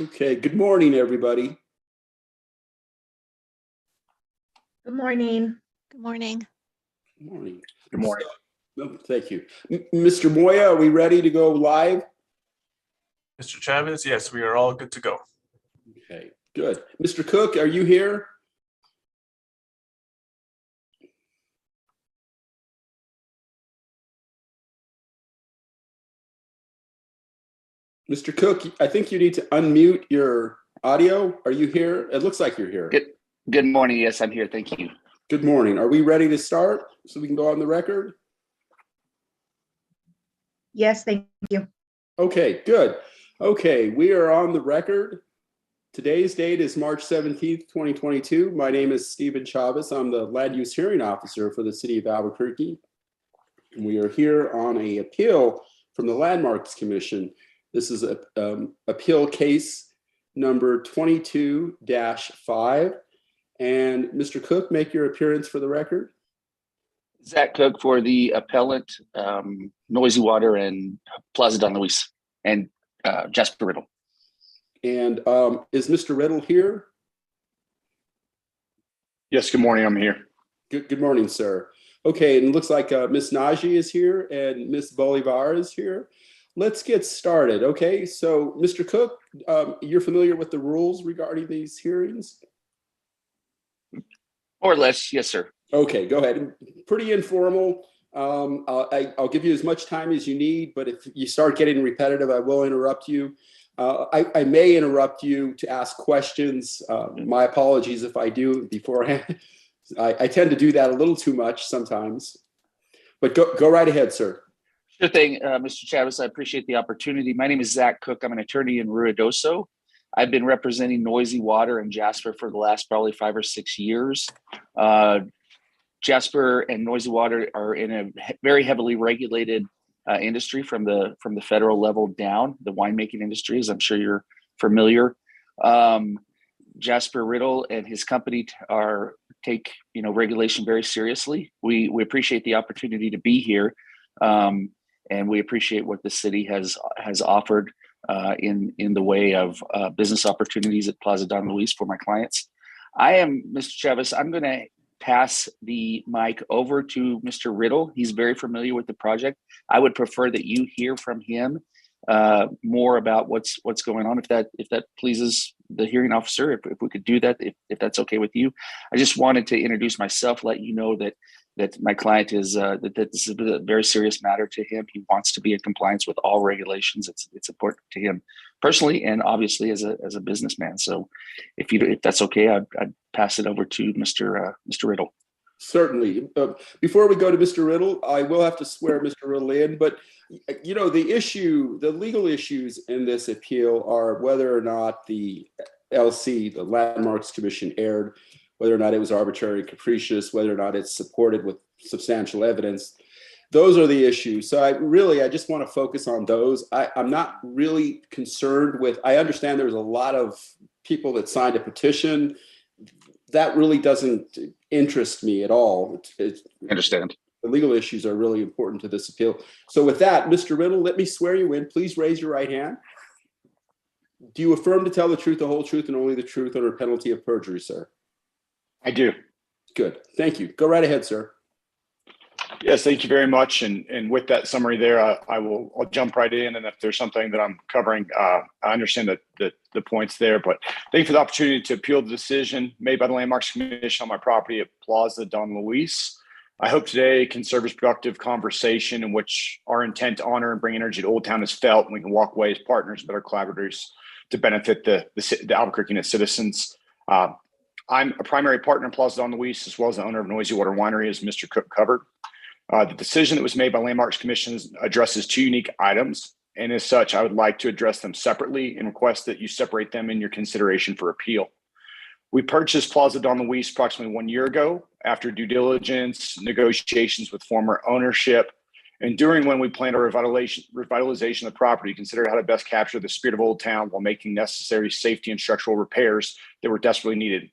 Okay, good morning, everybody. Good morning. Good morning. Good morning. Good morning. Thank you. Mr. Moya, are we ready to go live? Mr. Chavez, yes, we are all good to go. Okay, good. Mr. Cook, are you here? Mr. Cook, I think you need to unmute your audio. Are you here? It looks like you're here. Good morning. Yes, I'm here. Thank you. Good morning. Are we ready to start so we can go on the record? Yes, thank you. Okay, good. Okay, we are on the record. Today's date is March 17th, 2022. My name is Stephen Chavez. I'm the Land Use Hearing Officer for the City of Albuquerque. And we are here on an appeal from the Landmarks Commission. This is a appeal case number 22-5. And Mr. Cook, make your appearance for the record. Zach Cook for the appellant, Noisy Water and Plaza Don Luis, and Jasper Riddle. And is Mr. Riddle here? Yes, good morning. I'm here. Good morning, sir. Okay, and it looks like Ms. Najee is here and Ms. Bolivar is here. Let's get started. Okay, so Mr. Cook, you're familiar with the rules regarding these hearings? More or less, yes, sir. Okay, go ahead. Pretty informal. I'll give you as much time as you need, but if you start getting repetitive, I will interrupt you. I may interrupt you to ask questions. My apologies if I do beforehand. I tend to do that a little too much sometimes, but go right ahead, sir. Sure thing, Mr. Chavez. I appreciate the opportunity. My name is Zach Cook. I'm an attorney in Ruidoso. I've been representing Noisy Water and Jasper for the last probably 5 or 6 years. Jasper and Noisy Water are in a very heavily regulated industry from the federal level down, the winemaking industry, as I'm sure you're familiar. Jasper Riddle and his company take regulation very seriously. We appreciate the opportunity to be here, and we appreciate what the city has offered in the way of business opportunities at Plaza Don Luis for my clients. Mr. Chavez, I'm going to pass the mic over to Mr. Riddle. He's very familiar with the project. I would prefer that you hear from him more about what's going on, if that pleases the hearing officer, if we could do that, if that's okay with you. I just wanted to introduce myself, let you know that my client is that this is a very serious matter to him. He wants to be in compliance with all regulations. It's important to him personally and obviously as a businessman. So if that's okay, I'd pass it over to Mr. Riddle. Certainly. Before we go to Mr. Riddle, I will have to swear Mr. Riddle in, but the legal issues in this appeal are whether or not the LC, the Landmarks Commission, erred, whether or not it was arbitrary and capricious, whether or not it's supported with substantial evidence. Those are the issues. So I just want to focus on those. I'm not really concerned with, I understand there's a lot of people that signed a petition. That really doesn't interest me at all. I understand. The legal issues are really important to this appeal. So with that, Mr. Riddle, let me swear you in. Please raise your right hand. Do you affirm to tell the truth, the whole truth, and only the truth under penalty of perjury, sir? I do. Good. Thank you. Go right ahead, sir. Yes, thank you very much. And with that summary there, I'll jump right in. And if there's something that I'm covering, I understand the points there. But thank you for the opportunity to appeal the decision made by the Landmarks Commission on my property at Plaza Don Luis. I hope today can serve as productive conversation in which our intent to honor and bring energy to Old Town is felt, and we can walk away as partners, better collaborators to benefit the Albuquerque and its citizens. I'm a primary partner in Plaza Don Luis, as well as the owner of Noisy Water Winery, as Mr. Cook covered. The decision that was made by Landmarks Commission addresses 2 unique items, and as such, I would like to address them separately and request that you separate them in your consideration for appeal. We purchased Plaza Don Luis approximately 1 year ago after due diligence, negotiations with former ownership, and during when we planned our revitalization of the property, considered how to best capture the spirit of Old Town while making necessary safety and structural repairs that were desperately needed.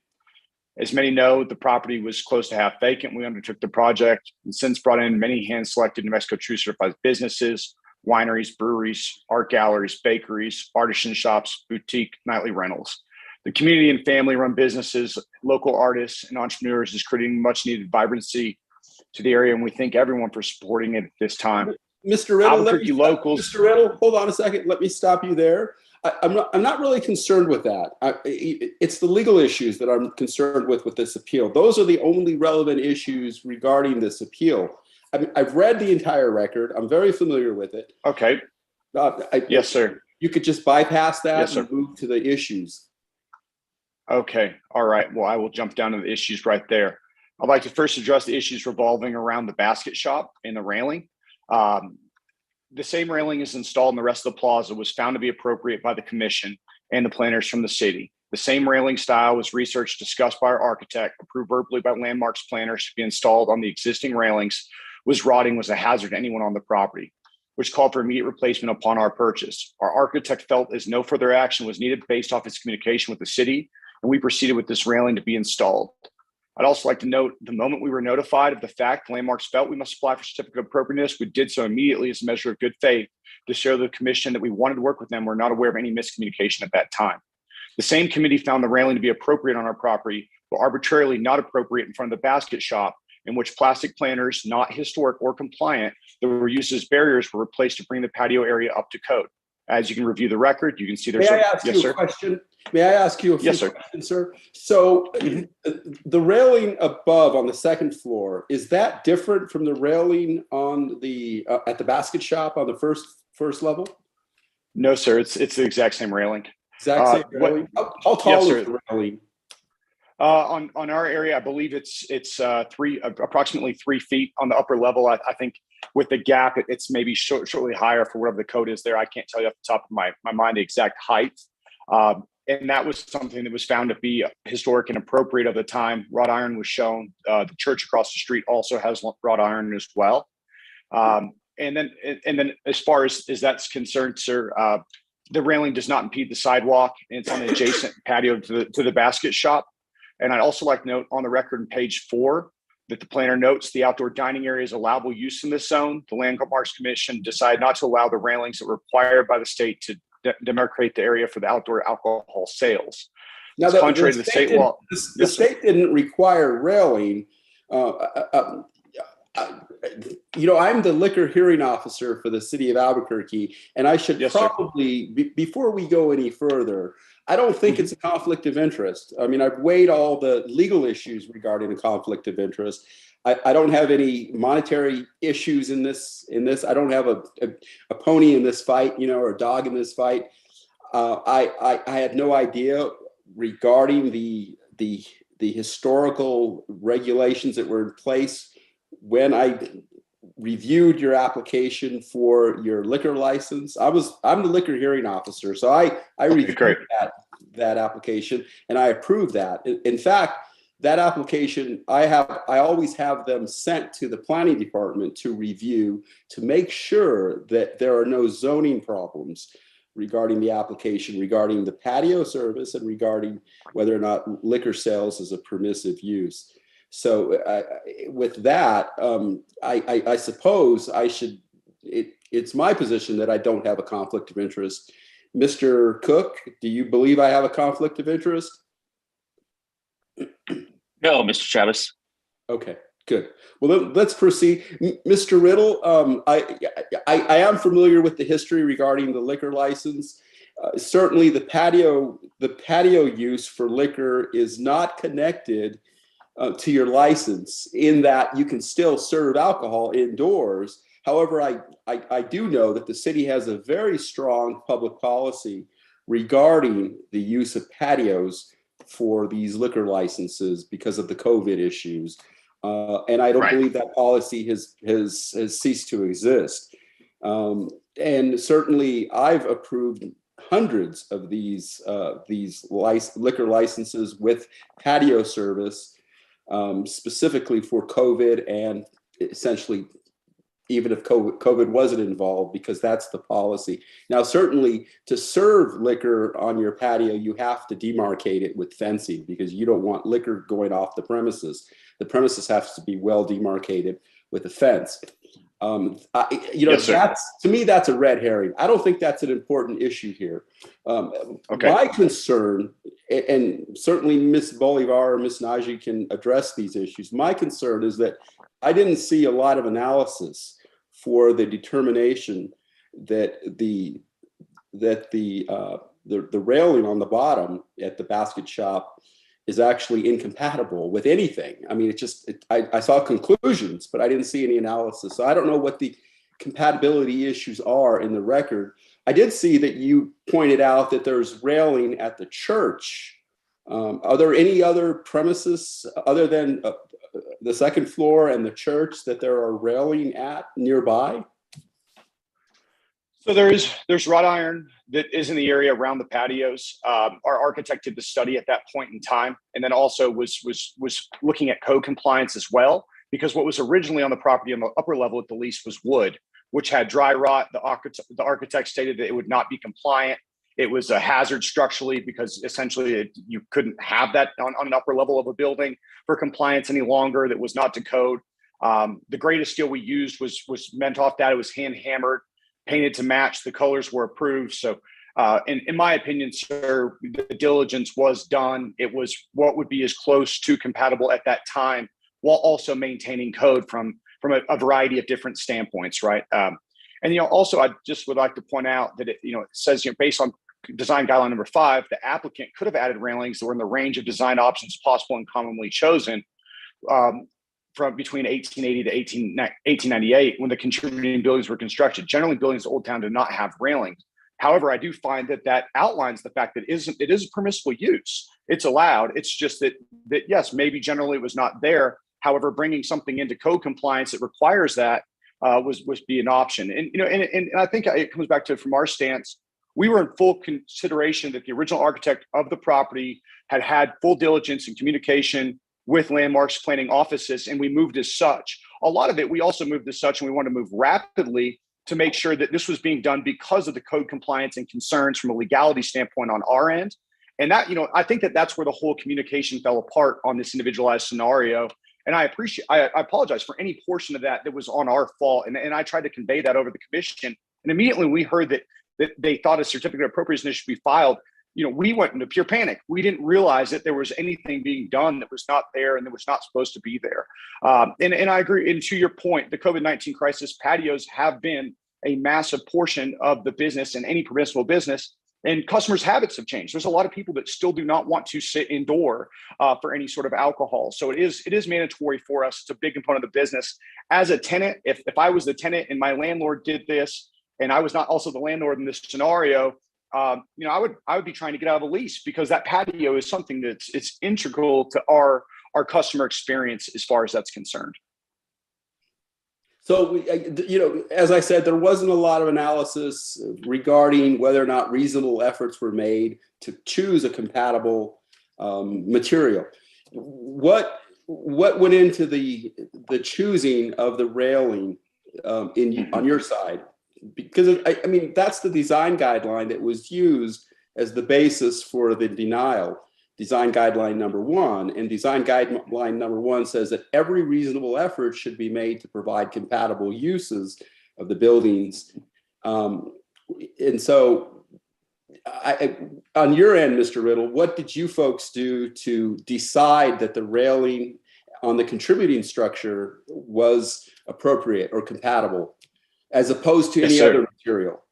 As many know, the property was close to half vacant. We undertook the project and since brought in many hand-selected New Mexico True certified businesses, wineries, breweries, art galleries, bakeries, artisan shops, boutique, nightly rentals. The community and family-run businesses, local artists, and entrepreneurs is creating much-needed vibrancy to the area, and we thank everyone for supporting it at this time. Mr. Riddle, Albuquerque locals. Mr. Riddle, hold on a second. Let me stop you there. I'm not really concerned with that. It's the legal issues that I'm concerned with this appeal. Those are the only relevant issues regarding this appeal. I've read the entire record. I'm very familiar with it. Okay. Yes, sir. You could just bypass that Yes, and move to the issues. Okay. All right. Well, I will jump down to the issues right there. I'd like to first address the issues revolving around the basket shop and the railing. The same railing is installed in the rest of the plaza was found to be appropriate by the commission and the planners from the city. The same railing style was researched, discussed by our architect, approved verbally by Landmark's planners to be installed on the existing railings, was rotting, was a hazard to anyone on the property, which called for immediate replacement upon our purchase. Our architect felt as no further action was needed based off his communication with the city, and we proceeded with this railing to be installed. I'd also like to note the moment we were notified of the fact Landmarks felt we must apply for certificate of appropriateness, we did so immediately as a measure of good faith to show the commission that we wanted to work with them. We're not aware of any miscommunication at that time. The same committee found the railing to be appropriate on our property, but arbitrarily not appropriate in front of the basket shop, in which plastic planters, not historic or compliant, that were used as barriers were replaced to bring the patio area up to code. As you can review the record, you can see there's May I ask you a question? May I ask you a few questions, sir? So the railing above on the second floor, is that different from the railing on the at the basket shop on the first level? No, sir. It's the exact same railing. Exact same railing? How tall is the railing? On our area, I believe it's approximately 3 feet on the upper level. I think with the gap, it's maybe shortly higher for whatever the code is there. I can't tell you off the top of my mind the exact height. And that was something that was found to be historic and appropriate of the time. Wrought iron was shown. The church across the street also has wrought iron as well. And then as far as that's concerned, sir, the railing does not impede the sidewalk, and it's on the adjacent patio to the basket shop. And I'd also like to note on the record on page 4 that the planner notes the outdoor dining area is allowable use in this zone. The Landmarks Commission decided not to allow the railings that were required by the state to demarcate the area for the outdoor alcohol sales. Now, contrary to the state law. The state didn't require railing. I'm the liquor hearing officer for the city of Albuquerque, and I should probably, before we go any further, I don't think it's a conflict of interest. I mean, I've weighed all the legal issues regarding a conflict of interest. I don't have any monetary issues in this. I don't have a pony in this fight, or a dog in this fight. I had no idea regarding the historical regulations that were in place when I reviewed your application for your liquor license. I'm the liquor hearing officer, so I reviewed that application and I approved that. In fact, that application, I always have them sent to the planning department to review to make sure that there are no zoning problems regarding the application, regarding the patio service, and regarding whether or not liquor sales is a permissive use. So with that, I suppose I should, it's my position that I don't have a conflict of interest. Mr. Cook, do you believe I have a conflict of interest? No, Mr. Chavez. Okay, good. Well, let's proceed. Mr. Riddle, I am familiar with the history regarding the liquor license. Certainly the patio use for liquor is not connected to your license, in that you can still serve alcohol indoors. However, I do know that the city has a very strong public policy regarding the use of patios for these liquor licenses because of the COVID issues. And I don't believe that policy has ceased to exist. And certainly I've approved hundreds of these liquor licenses with patio service, specifically for COVID, and essentially even if COVID wasn't involved, because that's the policy. Now, certainly to serve liquor on your patio, you have to demarcate it with fencing because you don't want liquor going off the premises. The premises has to be well demarcated with a fence. Yes, sir. That's, to me, that's a red herring. I don't think that's an important issue here. Okay. My concern, and certainly Ms. Bolivar or Ms. Najee can address these issues. My concern is that I didn't see a lot of analysis for the determination that the railing on the bottom at the basket shop is actually incompatible with anything. I mean, I saw conclusions, but I didn't see any analysis. So I don't know what the compatibility issues are in the record. I did see that you pointed out that there's railing at the church. Are there any other premises other than the second floor and the church that there are railing at nearby? So there's wrought iron that is in the area around the patios. Our architect did the study at that point in time, and then also was looking at code compliance as well, because what was originally on the property on the upper level at the lease was wood, which had dry rot. The architect stated that it would not be compliant. It was a hazard structurally because essentially you couldn't have that on an upper level of a building for compliance any longer. That was not to code. The grade of steel we used was meant off that. It was hand hammered, painted to match. The colors were approved. So in my opinion, sir, the diligence was done. It was what would be as close to compatible at that time, while also maintaining code from a variety of different standpoints, right? And also I just would like to point out that it says based on design guideline number 5, the applicant could have added railings that were in the range of design options possible and commonly chosen from between 1880 to 1898 when the contributing buildings were constructed. Generally, buildings in Old Town did not have railings. However, I do find that outlines the fact that it is a permissible use. It's allowed. It's just that yes, maybe generally it was not there. However, bringing something into code compliance that requires that was be an option. And I think it comes back to, from our stance, we were in full consideration that the original architect of the property had full diligence and communication with landmarks planning offices, and we moved as such. A lot of it, we also moved as such, and we wanted to move rapidly to make sure that this was being done because of the code compliance and concerns from a legality standpoint on our end. And that, I think that's where the whole communication fell apart on this individualized scenario. And I apologize for any portion of that was on our fault. And I tried to convey that over the commission. And immediately we heard that they thought a certificate of appropriateness should be filed, we went into pure panic. We didn't realize that there was anything being done that was not there and that was not supposed to be there. And I agree. And to your point, the COVID-19 crisis, patios have been a massive portion of the business and any permissible business. And customers' habits have changed. There's a lot of people that still do not want to sit indoor for any sort of alcohol. So it is mandatory for us. It's a big component of the business. As a tenant, if I was the tenant and my landlord did this, and I was not also the landlord in this scenario, I would be trying to get out of a lease, because that patio is something it's integral to our customer experience as far as that's concerned. So, as I said, there wasn't a lot of analysis regarding whether or not reasonable efforts were made to choose a compatible material. What went into the choosing of the railing on your side? Because that's the design guideline that was used as the basis for the denial. Design guideline number 1, and design guideline number 1 says that every reasonable effort should be made to provide compatible uses of the buildings. And so on your end, Mr. Riddle, what did you folks do to decide that the railing on the contributing structure was appropriate or compatible, as opposed to any other material?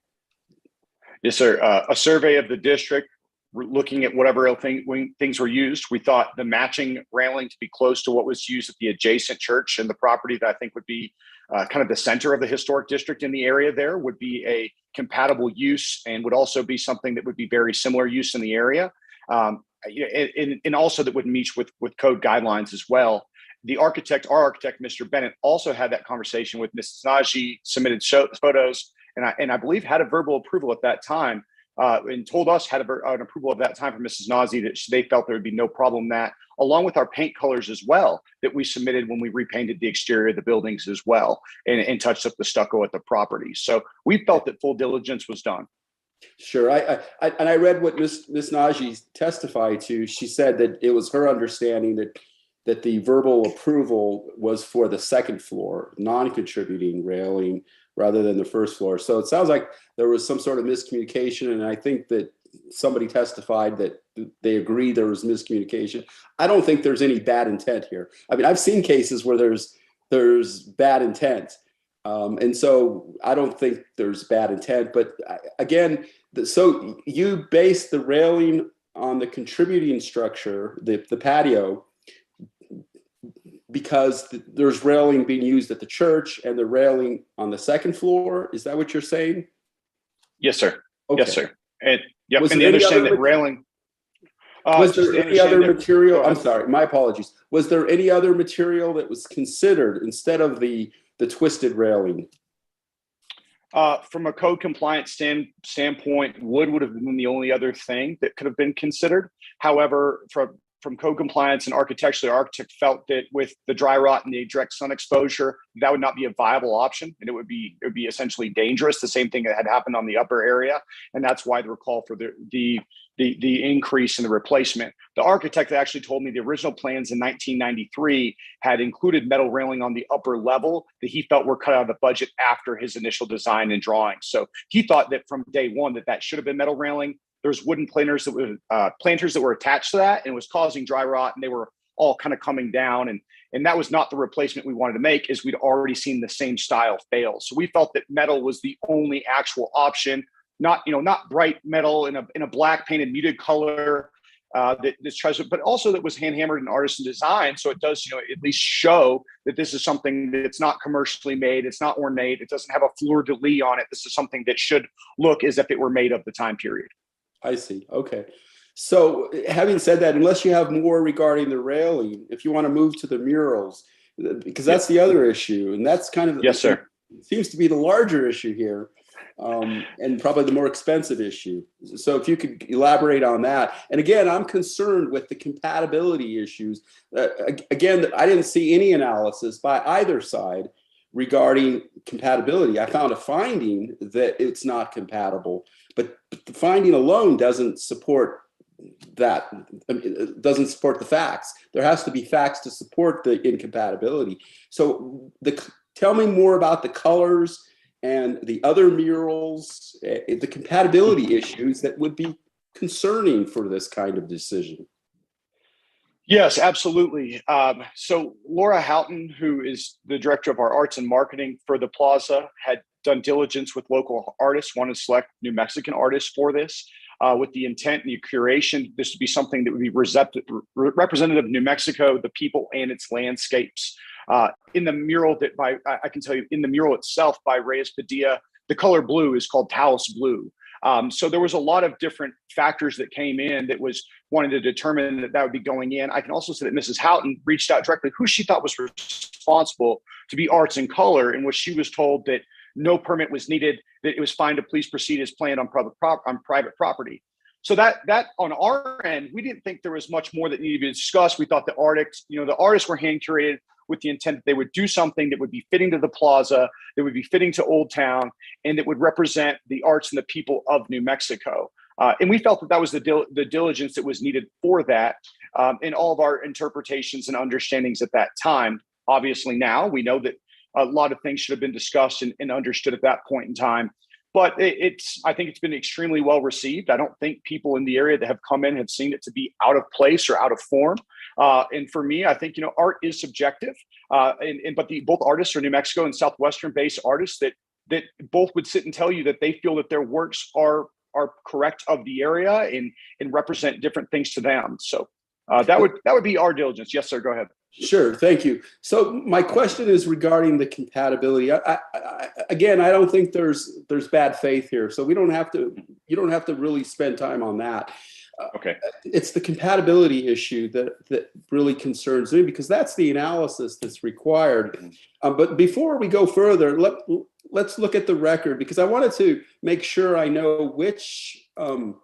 Yes, sir. A survey of the district, looking at whatever things were used. We thought the matching railing to be close to what was used at the adjacent church and the property that I think would be kind of the center of the historic district in the area there would be a compatible use, and would also be something that would be very similar use in the area. And also that would meet with code guidelines as well. Our architect, Mr. Bennett, also had that conversation with Mrs. Najee, submitted photos, and I believe had a verbal approval at that time, and told us had an approval at that time from Mrs. Najee that they felt there would be no problem that, along with our paint colors as well, that we submitted when we repainted the exterior of the buildings as well, and touched up the stucco at the property. So we felt that full diligence was done. Sure. I read what Ms. Najee testified to. She said that it was her understanding that that the verbal approval was for the second floor, non-contributing railing rather than the first floor. So it sounds like there was some sort of miscommunication, and I think that somebody testified that they agree there was miscommunication. I don't think there's any bad intent here. I mean, I've seen cases where there's bad intent. And so I don't think there's bad intent, but again, so you base the railing on the contributing structure, the patio, because there's railing being used at the church and the railing on the second floor. Is that what you're saying? Yes, sir. Okay. Yes, sir. And yep. Was And there the any understand other that railing. Was just there to any other understand that- material? Go I'm ahead. sorry, my apologies. Was there any other material that was considered instead of the twisted railing? From a code compliance standpoint, wood would have been the only other thing that could have been considered. However, from code compliance and architecturally, the architect felt that with the dry rot and the direct sun exposure, that would not be a viable option, and it would be essentially dangerous. The same thing that had happened on the upper area, and that's why the recall for the increase in the replacement. The architect actually told me the original plans in 1993 had included metal railing on the upper level that he felt were cut out of the budget after his initial design and drawing. So he thought that from day one that should have been metal railing. There's wooden planters that were attached to that, and it was causing dry rot, and they were all kind of coming down. And that was not the replacement we wanted to make, as we'd already seen the same style fail. So we felt that metal was the only actual option. Not bright metal in a black painted muted color that this tries, but also that was hand hammered in artisan design. So it does, at least show that this is something that's not commercially made. It's not ornate. It doesn't have a fleur de lis on it. This is something that should look as if it were made of the time period. I see. Okay. So having said that, unless you have more regarding the railing, if you want to move to the murals, because that's the other issue, and that's kind of, Yes, sir. Seems to be the larger issue here. And probably the more expensive issue. So if you could elaborate on that. And again, I'm concerned with the compatibility issues. Again, I didn't see any analysis by either side regarding compatibility. I found a finding that it's not compatible, but the finding alone doesn't support that. I mean, it doesn't support the facts. There has to be facts to support the incompatibility. So tell me more about the colors and the other murals, the compatibility issues that would be concerning for this kind of decision. Yes, absolutely. So Laura Houghton, who is the director of our arts and marketing for the plaza, had done diligence with local artists, wanted to select New Mexican artists for this, with the intent and the curation, this to be something that would be representative of New Mexico, the people and its landscapes. In the mural I can tell you, in the mural itself by Reyes Padilla, the color blue is called Taos blue. So there was a lot of different factors that came in that was wanting to determine that would be going in. I can also say that Mrs. Houghton reached out directly who she thought was responsible to be arts and color, in which she was told that no permit was needed, that it was fine to please proceed as planned on private property. So that on our end, we didn't think there was much more that needed to be discussed. We thought the artists were hand curated with the intent that they would do something that would be fitting to the plaza, that would be fitting to Old Town, and that would represent the arts and the people of New Mexico. And we felt that was the diligence that was needed for that in all of our interpretations and understandings at that time. Obviously now we know that a lot of things should have been discussed and understood at that point in time. But I think it's been extremely well received. I don't think people in the area that have come in have seen it to be out of place or out of form. And for me, I think, art is subjective. But both artists are New Mexico and Southwestern based artists that both would sit and tell you that they feel that their works are correct of the area and represent different things to them. So that would be our diligence. Yes, sir. Go ahead. Sure, thank you. So my question is regarding the compatibility. Again, I don't think there's bad faith here, so you don't have to really spend time on that. Okay. It's the compatibility issue that really concerns me, because that's the analysis that's required. But before we go further, let's look at the record, because I wanted to make sure I know which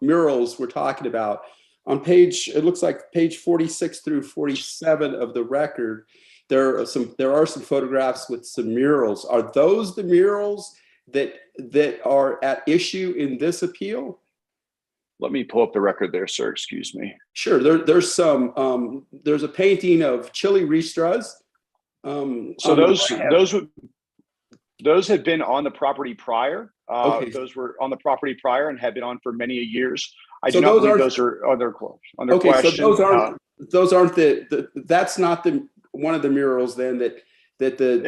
murals we're talking about. On it looks like page 46 through 47 of the record, there are some photographs with some murals. Are those the murals that are at issue in this appeal? Let me pull up the record there, sir. Excuse me. Sure. There's some. There's a painting of Chili Ristras. So those had been on the property prior. Okay. Those were on the property prior and had been on for many years. I So do not those believe aren't- those are under Okay, question. so those aren't the that's not the one of the murals then that the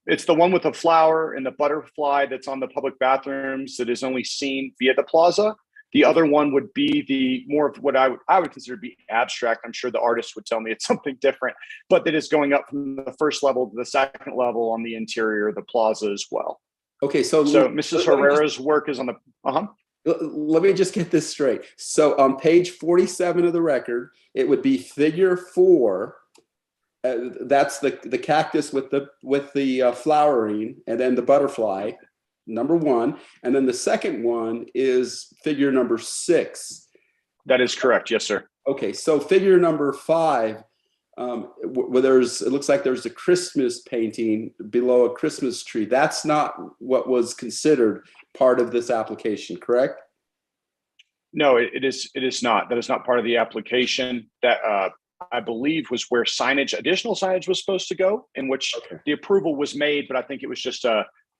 It's the one with the flower and the butterfly that's on the public bathrooms that is only seen via the plaza. The other one would be the more of what I would consider to be abstract. I'm sure the artist would tell me it's something different, but that is going up from the first level to the second level on the interior of the plaza as well. Okay, so Mrs. Herrera's work is on the Let me just get this straight. So on page 47 of the record, it would be figure 4. That's the cactus with the flowering, and then the butterfly, number 1, and then the second one is figure number 6. That is correct. Yes, sir. Okay, so figure number 5, where it looks like there's a Christmas painting below a Christmas tree. That's not what was considered part of this application, correct? No, it is not. That is not part of the application. That I believe was where additional signage was supposed to go, in which the approval was made, but I think it was just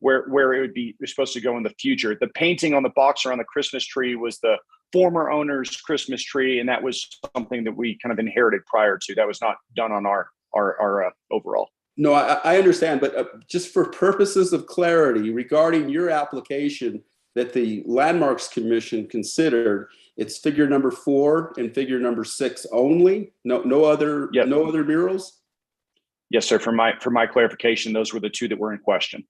where it was supposed to go in the future. The painting on the box around the Christmas tree was the former owner's Christmas tree, and that was something that we kind of inherited prior to. That was not done on our overall. No, I understand, but just for purposes of clarity regarding your application that the Landmarks Commission considered, it's figure number 4 and figure number 6 only. No other murals. Yes, sir. For my clarification, those were the 2 that were in question.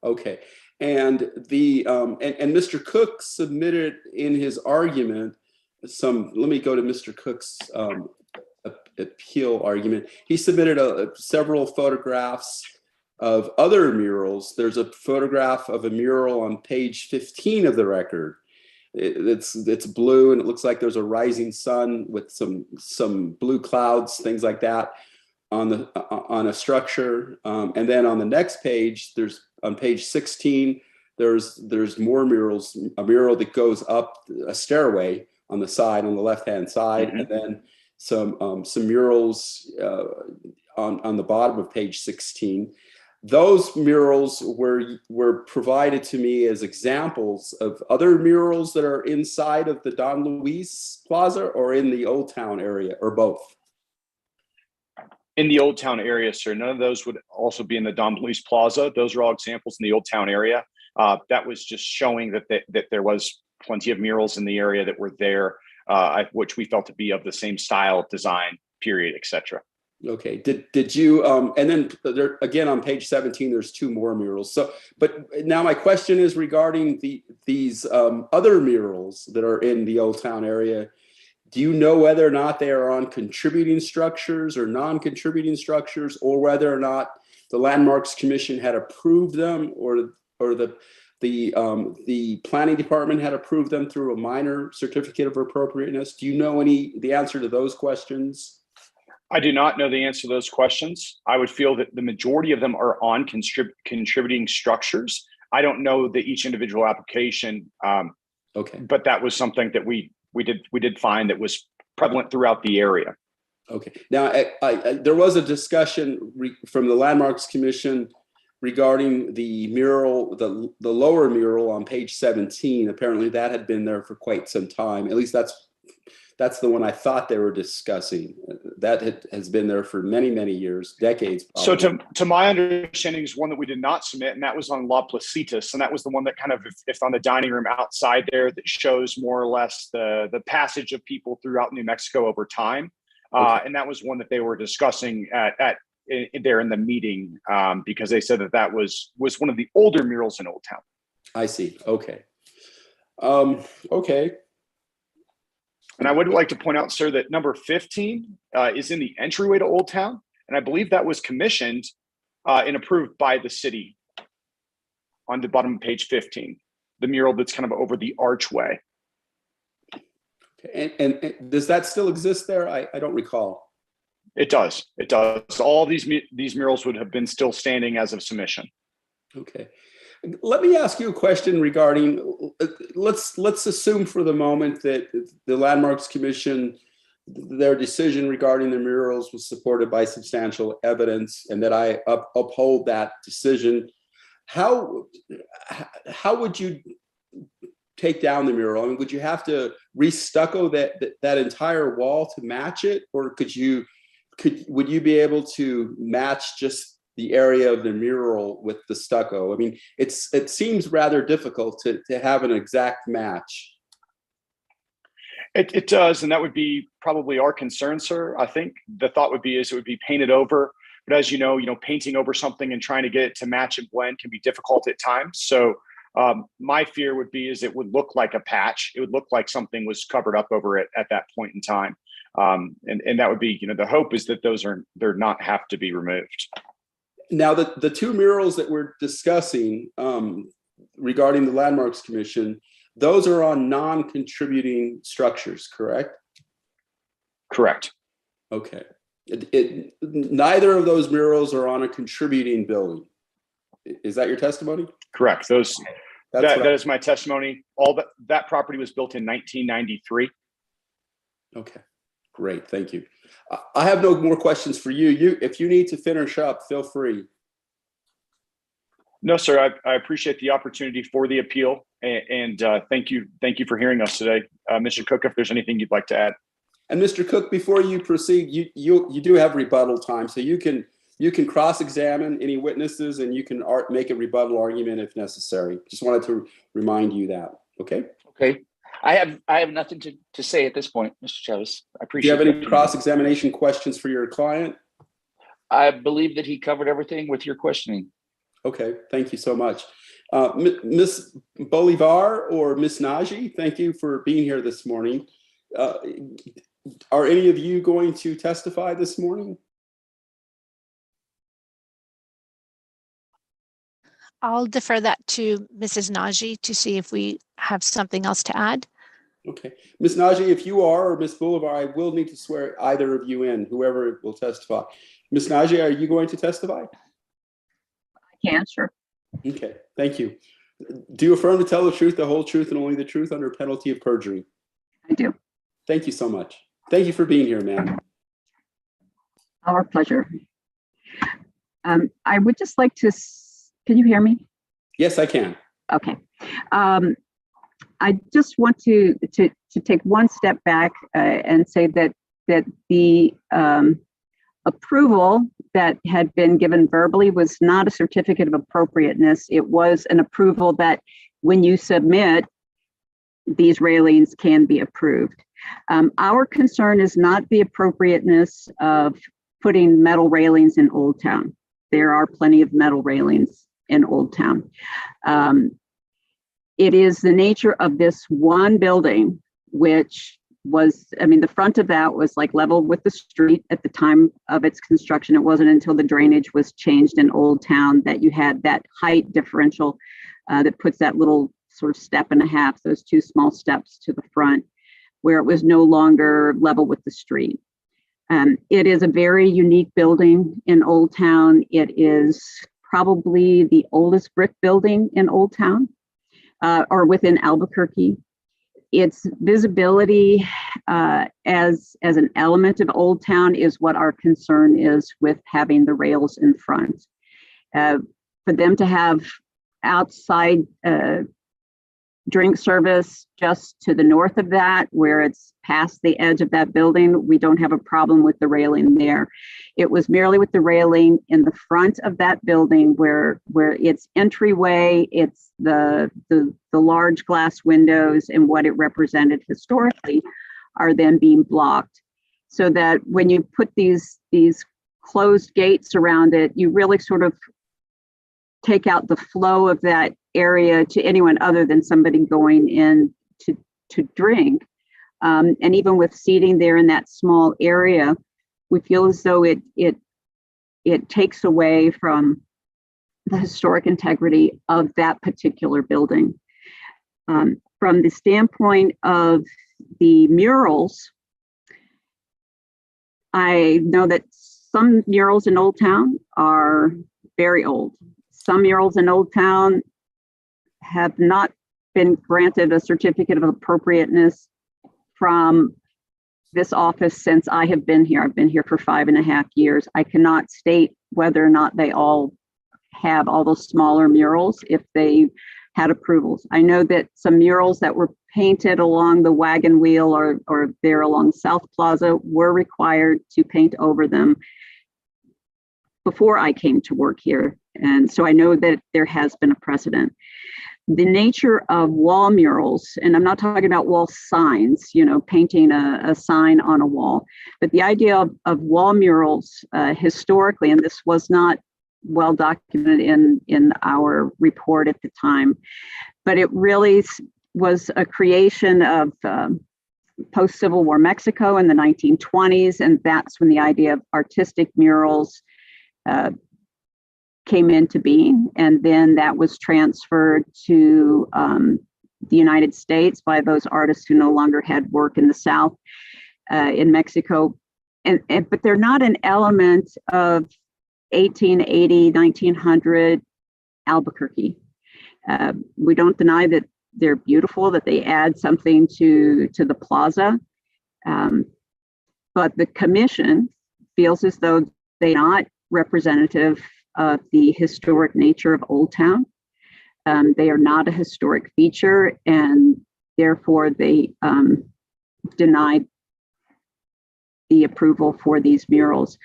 Okay, and the and Mr. Cook submitted in his argument some. Let me go to Mr. Cook's appeal argument. He submitted several photographs of other murals. There's a photograph of a mural on page 15 of the record. It's blue and it looks like there's a rising sun with some blue clouds, things like that, on a structure. And then on the next page, on page 16, there's more murals. A mural that goes up a stairway on the side, on the left-hand side, and then some murals on the bottom of page 16. Those murals were provided to me as examples of other murals that are inside of the Don Luis Plaza or in the Old Town area, or both. In the Old Town area, sir. None of those would also be in the Don Luis Plaza. Those are all examples in the Old Town area. That was just showing that there was plenty of murals in the area that were there, which we felt to be of the same style, design, period, etc. Okay. Did you? And then there, again on page 17, there's 2 more murals. So, but now my question is regarding these other murals that are in the Old Town area. Do you know whether or not they are on contributing structures or non-contributing structures, or whether or not the Landmarks Commission had approved them, or the planning department had approved them through a minor certificate of appropriateness? Do you know the answer to those questions? I do not know the answer to those questions. I would feel that the majority of them are on contributing structures. I don't know that each individual application. Okay. But that was something that we did find that was prevalent throughout the area. Okay. Now, there was a discussion from the Landmarks Commission regarding the mural, the lower mural on page 17. Apparently, that had been there for quite some time. At least that's the one I thought they were discussing. That has been there for many, many years, decades. Probably. So to my understanding is one that we did not submit, and that was on La Placitas. And that was the one that kind of, if on the dining room outside there, that shows more or less the passage of people throughout New Mexico over time. Okay. And that was one that they were discussing there in the meeting, because they said that was one of the older murals in Old Town. I see. Okay. Okay. And I would like to point out, sir, that number 15 is in the entryway to Old Town. And I believe that was commissioned and approved by the city on the bottom of page 15, the mural that's kind of over the archway. Okay. And does that still exist there? I don't recall. It does. It does. All these murals would have been still standing as of submission. Okay. Let me ask you a question regarding, let's assume for the moment that the Landmarks Commission, their decision regarding the murals was supported by substantial evidence, and that I uphold that decision. How would you take down the mural? I mean, would you have to re-stucco that entire wall to match it, or would you be able to match just the area of the mural with the stucco? I mean, it seems rather difficult to have an exact match. It does, and that would be probably our concern, sir. I think the thought would be it would be painted over, but as you know, painting over something and trying to get it to match and blend can be difficult at times. So my fear would be it would look like a patch. It would look like something was covered up over it at that point in time, and that would be the hope is that they're not have to be removed. Now, the two murals that we're discussing regarding the Landmarks Commission, those are on non-contributing structures, correct? Correct. Okay. Neither of those murals are on a contributing building. Is that your testimony? Correct. That is my testimony. All that property was built in 1993. Okay. Great. Thank you. I have no more questions for you. If you need to finish up, feel free. No, sir. I appreciate the opportunity for the appeal, and thank you for hearing us today, Mr. Cook. If there's anything you'd like to add, and Mr. Cook, before you proceed, you do have rebuttal time, so you can cross-examine any witnesses, and you can make a rebuttal argument if necessary. Just wanted to remind you that. Okay. Okay. I have nothing to say at this point, Mr. Chavez. I appreciate. Do you have any cross-examination questions for your client? I believe that he covered everything with your questioning. Okay, thank you so much. Ms. Bolivar or Ms. Naji, thank you for being here this morning. Are any of you going to testify this morning? I'll defer that to Mrs. Naji to see if we have something else to add. Okay. Ms. Naji, if you are, or Ms. Bolivar, I will need to swear either of you in, whoever will testify. Ms. Naji, are you going to testify? I can, sure. Okay, thank you. Do you affirm to tell the truth, the whole truth, and only the truth under penalty of perjury? I do. Thank you so much. Thank you for being here, ma'am. Our pleasure. I would just like to, can you hear me? Yes, I can. Okay. I just want to take one step back and say that the approval that had been given verbally was not a certificate of appropriateness. It was an approval that when you submit, these railings can be approved. Our concern is not the appropriateness of putting metal railings in Old Town. There are plenty of metal railings in Old Town. It is the nature of this one building, which was, the front of that was like level with the street at the time of its construction. It wasn't until the drainage was changed in Old Town that you had that height differential that puts that little sort of step and a half, those two small steps to the front, where it was no longer level with the street. It is a very unique building in Old Town. It is probably the oldest brick building in Old Town or within Albuquerque. Its visibility as an element of Old Town is what our concern is with having the rails in front. For them to have outside drink service just to the north of that, where it's past the edge of that building, we don't have a problem with the railing there. It was merely with the railing in the front of that building where its entryway, it's the large glass windows and what it represented historically are then being blocked. So that when you put these closed gates around it, you really sort of take out the flow of that area to anyone other than somebody going in to drink. And even with seating there in that small area, we feel as though it takes away from the historic integrity of that particular building. From the standpoint of the murals, I know that some murals in Old Town are very old. Some murals in Old Town have not been granted a certificate of appropriateness from this office since I have been here. I've been here for 5.5 years. I cannot state whether or not they all have all those smaller murals if they had approvals. I know that some murals that were painted along the wagon wheel or there along South Plaza were required to paint over them before I came to work here. And so I know that there has been a precedent. The nature of wall murals, and I'm not talking about wall signs, painting a sign on a wall, but the idea of wall murals historically, and this was not well documented in our report at the time, but it really was a creation of post-Civil War Mexico in the 1920s, and that's when the idea of artistic murals came into being, and then that was transferred to the United States by those artists who no longer had work in the South, in Mexico, but they're not an element of 1880, 1900 Albuquerque. We don't deny that they're beautiful, that they add something to the plaza, but the commission feels as though they're not representative of the historic nature of Old Town. They are not a historic feature, and therefore they denied the approval for these murals.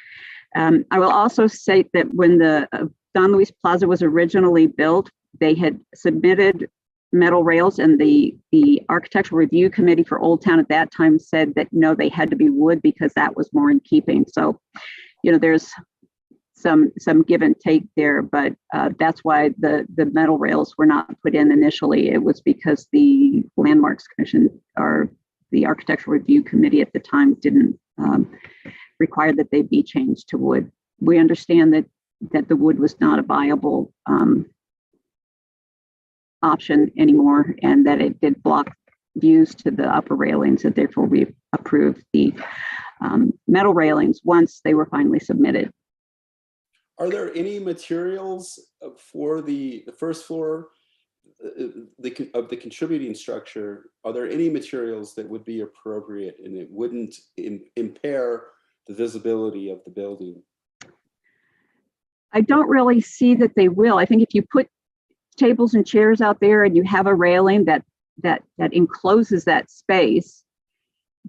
I will also say that when the Don Luis Plaza was originally built, they had submitted metal rails, and the Architectural Review Committee for Old Town at that time said that no, they had to be wood because that was more in keeping. So, there's some give and take there, but that's why the metal rails were not put in initially. It was because the Landmarks Commission or the Architectural Review Committee at the time didn't require that they be changed to wood. We understand that the wood was not a viable option anymore, and that it did block views to the upper railings, and therefore we approved the metal railings once they were finally submitted. Are there any materials for the first floor of the contributing structure? Are there any materials that would be appropriate and it wouldn't impair the visibility of the building? I don't really see that they will. I think if you put tables and chairs out there and you have a railing that encloses that space,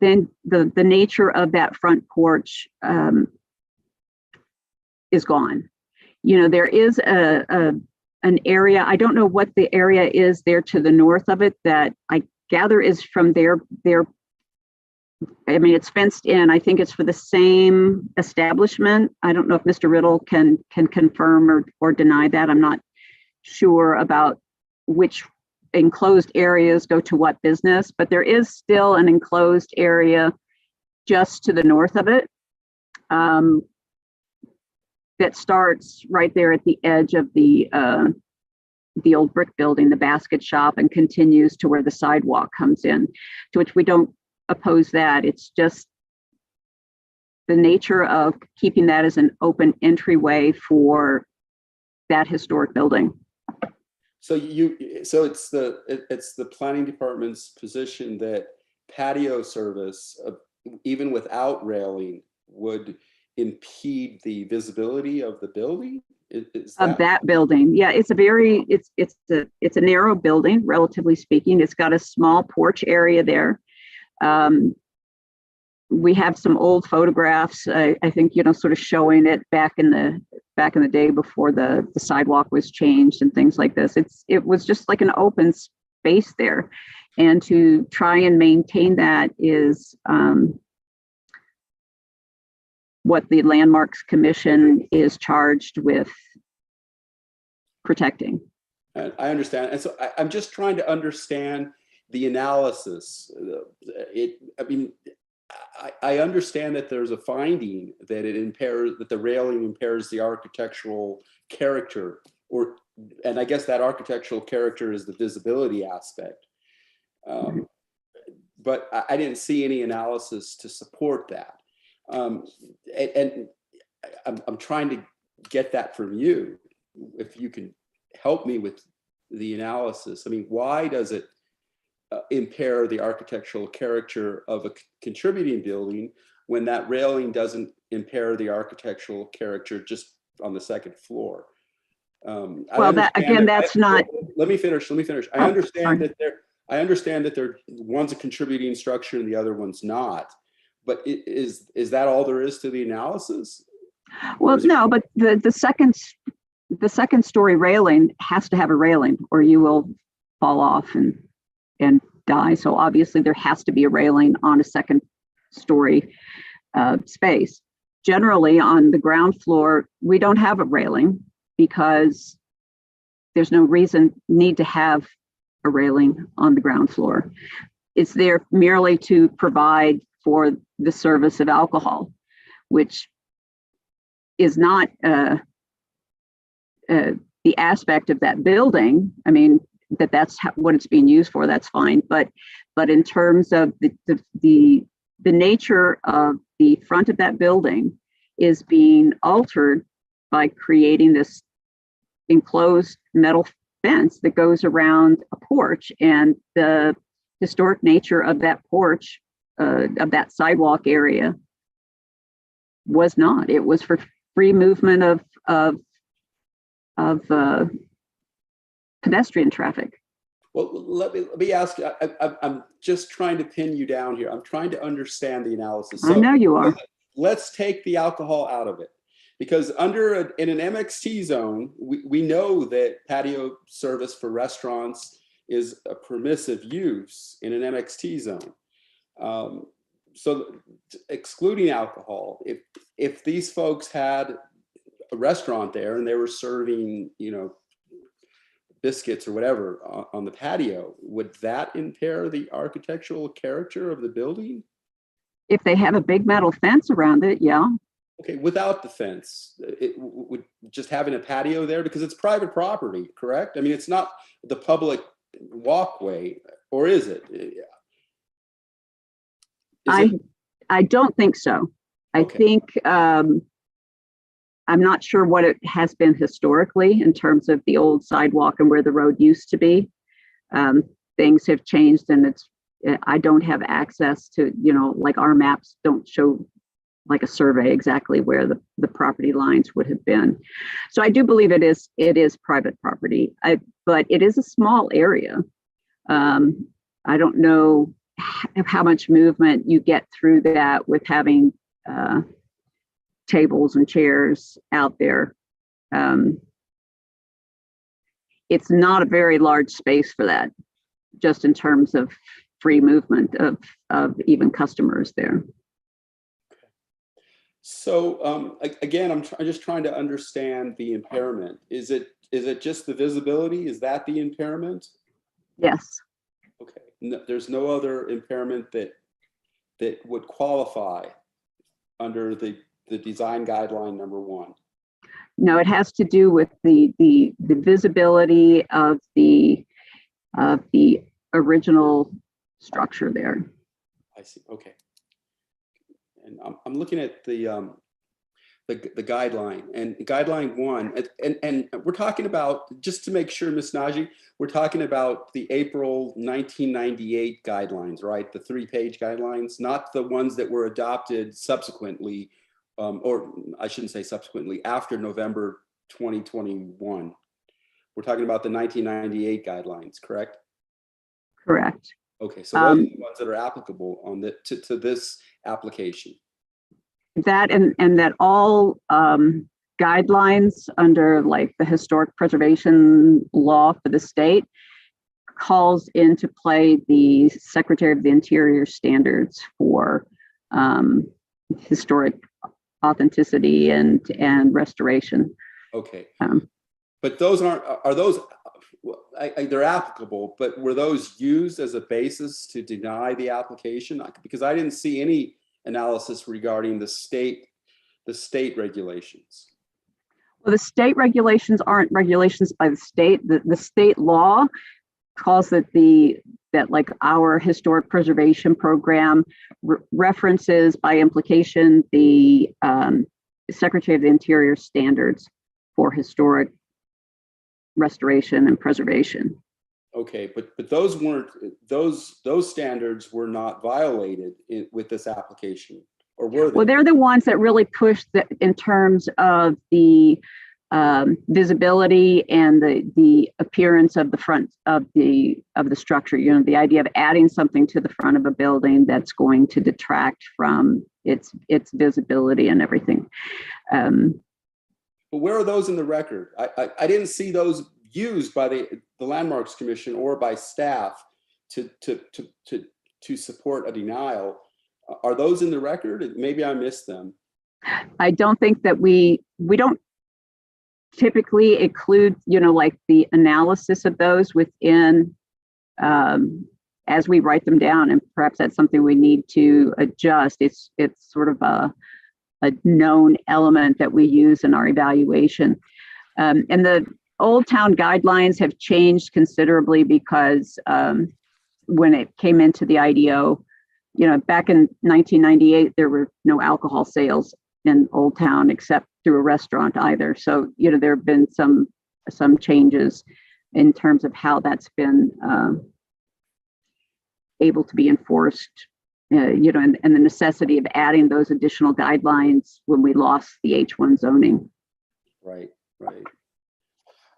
then the nature of that front porch is gone. There is an area, I don't know what the area is there to the north of it, that I gather is from their it's fenced in. I think it's for the same establishment. I don't know if Mr. Riddle can confirm or deny that. I'm not sure about which enclosed areas go to what business, but there is still an enclosed area just to the north of it that starts right there at the edge of the old brick building, the basket shop, and continues to where the sidewalk comes in, to which we don't oppose that. It's just the nature of keeping that as an open entryway for that historic building. So it's the planning department's position that patio service, even without railing, would impede the visibility of the building? Of that building. Yeah, it's a narrow building, relatively speaking. It's got a small porch area there. We have some old photographs, I think, sort of showing it back in the day before the sidewalk was changed and things like this. It was just like an open space there, and to try and maintain that is what the Landmarks Commission is charged with protecting. I understand. And so I'm just trying to understand the analysis. I understand that there's a finding that that the railing impairs the architectural character, and I guess that architectural character is the visibility aspect. But I didn't see any analysis to support that. And I'm trying to get that from you. If you can help me with the analysis? I mean, why does it impair the architectural character of a contributing building when that railing doesn't impair the architectural character just on the second floor? Well, that again, that's not. Let me finish. I understand that they're one's a contributing structure and the other one's not. But is that all there is to the analysis? Well, no, but the second story railing has to have a railing or you will fall off and die. So obviously there has to be a railing on a second story space. Generally on the ground floor, we don't have a railing because there's no need to have a railing on the ground floor. It's there merely to provide for the service of alcohol, which is not the aspect of that building. I mean, that's what it's being used for, that's fine. But in terms of the nature of the front of that building is being altered by creating this enclosed metal fence that goes around a porch, and the historic nature of that porch, of that sidewalk area, was not. It was for free movement of pedestrian traffic. Well, let me ask you. I'm just trying to pin you down here. I'm trying to understand the analysis. I know you are. Let's take the alcohol out of it, because in an MXT zone, we know that patio service for restaurants is a permissive use in an MXT zone. So excluding alcohol, if these folks had a restaurant there and they were serving, biscuits or whatever on the patio, would that impair the architectural character of the building? If they have a big metal fence around it, yeah. Okay, without the fence, it would just having a patio there, because it's private property, correct? I mean, it's not the public walkway, or is it? I don't think so. I think I'm not sure what it has been historically in terms of the old sidewalk and where the road used to be. Things have changed, and I don't have access to, like our maps don't show like a survey exactly where the property lines would have been. So I do believe it is private property, but it is a small area. I don't know how much movement you get through that with having tables and chairs out there. It's not a very large space for that, just in terms of free movement of even customers there. So again, I'm just trying to understand the impairment. Is it just the visibility? Is that the impairment? Yes. Okay. No, there's no other impairment that would qualify under the design guideline number 1. No, it has to do with the visibility of the original structure there. I see. Okay. And I'm looking at the guideline, and guideline 1, and we're talking about, just to make sure, Ms. Najee, we're talking about the April 1998 guidelines, right? The 3-page guidelines, not the ones that were adopted subsequently, or I shouldn't say subsequently, after November 2021. We're talking about the 1998 guidelines, correct? Correct. Okay, so those are the ones that are applicable to this application. That and that all guidelines under like the historic preservation law for the state calls into play the Secretary of the Interior standards for historic authenticity and restoration. Okay, but those are those? They're applicable, but were those used as a basis to deny the application? Because I didn't see any analysis regarding the state regulations. Well, the state regulations aren't regulations by the state. The state law calls it that like our historic preservation program references by implication the Secretary of the Interior standards for historic restoration and preservation. Okay, but those weren't, those standards were not violated with this application, or were they? Well, they're the ones that really push in terms of the visibility and the appearance of the front of the structure. You know, the idea of adding something to the front of a building that's going to detract from its visibility and everything. But where are those in the record? I didn't see those used by the Landmarks Commission or by staff to support a denial. Are those in the record? Maybe I missed them. I don't think that we don't typically include, you know, like the analysis of those within as we write them down, and perhaps that's something we need to adjust. It's sort of a known element that we use in our evaluation. And the Old Town guidelines have changed considerably because when it came into the IDO, you know, back in 1998, there were no alcohol sales in Old Town except through a restaurant either. So, you know, there have been some changes in terms of how that's been able to be enforced, you know, and the necessity of adding those additional guidelines when we lost the H1 zoning. Right.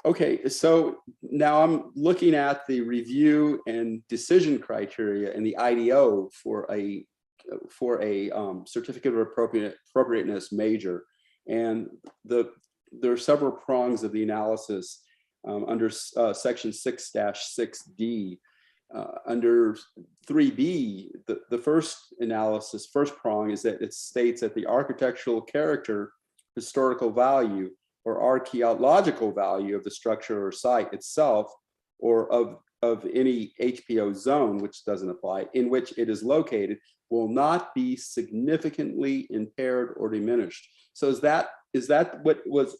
Okay, so now I'm looking at the review and decision criteria in the IDO for a certificate of appropriateness major, and there are several prongs of the analysis under section 6-6D. Under 3B, the first prong is that it states that the architectural character, historical value, or archaeological value of the structure or site itself, or of any HPO zone, which doesn't apply, in which it is located, will not be significantly impaired or diminished. So is that what was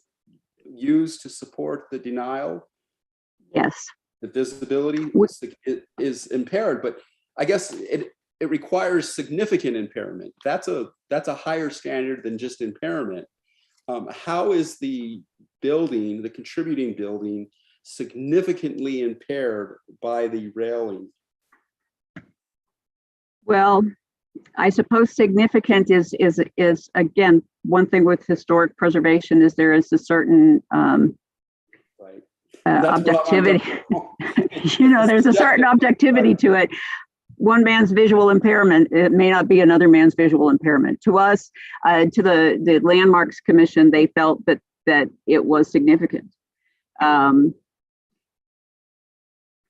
used to support the denial? Yes. The visibility is impaired, but I guess it requires significant impairment. That's a higher standard than just impairment. How is the building, the contributing building, significantly impaired by the railing? Well, I suppose significant is again, one thing with historic preservation is there is a certain Right. objectivity. You know, there's a certain objectivity to it. One man's visual impairment, it may not be another man's visual impairment. To us, to the Landmarks Commission, they felt that it was significant. And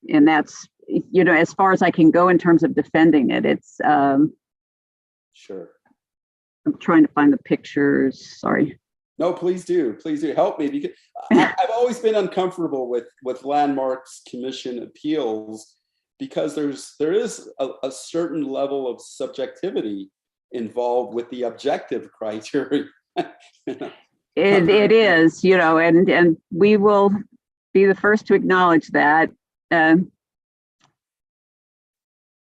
that's, you know, as far as I can go in terms of defending it. It's sure. I'm trying to find the pictures. Sorry. No, please do help me, because I've always been uncomfortable with Landmarks Commission appeals, because there is a certain level of subjectivity involved with the objective criteria. It is, you know, and we will be the first to acknowledge that.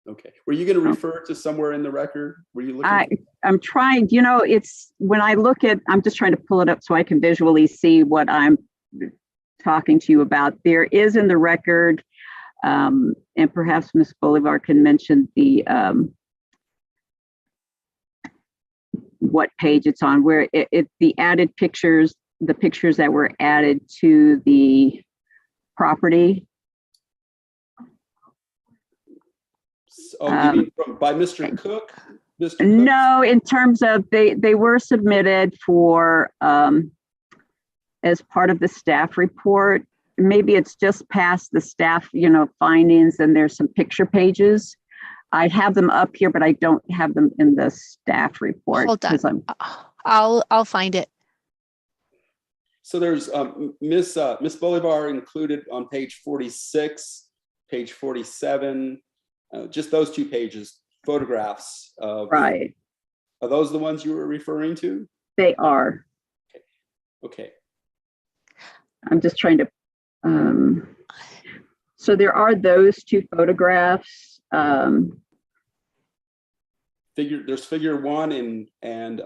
Okay. Were you going to refer to somewhere in the record? Were you looking? I'm trying, you know, it's when I look at, I'm just trying to pull it up so I can visually see what I'm talking to you about. There is in the record, and perhaps Ms. Bolivar can mention the what page it's on, where the added pictures, the pictures that were added to the property. Oh, you mean by Mr. Cook? Mr. Cook? No, in terms of they were submitted for as part of the staff report. Maybe it's just past the staff, you know, findings, and there's some picture pages. I have them up here, but I don't have them in the staff report. Hold on. I'll find it. So there's Miss Bolivar included on page 46, page 47, just those two pages, photographs of. Right. Are those the ones you were referring to? They are. Okay. I'm just trying to. So there are those two photographs. There's figure one and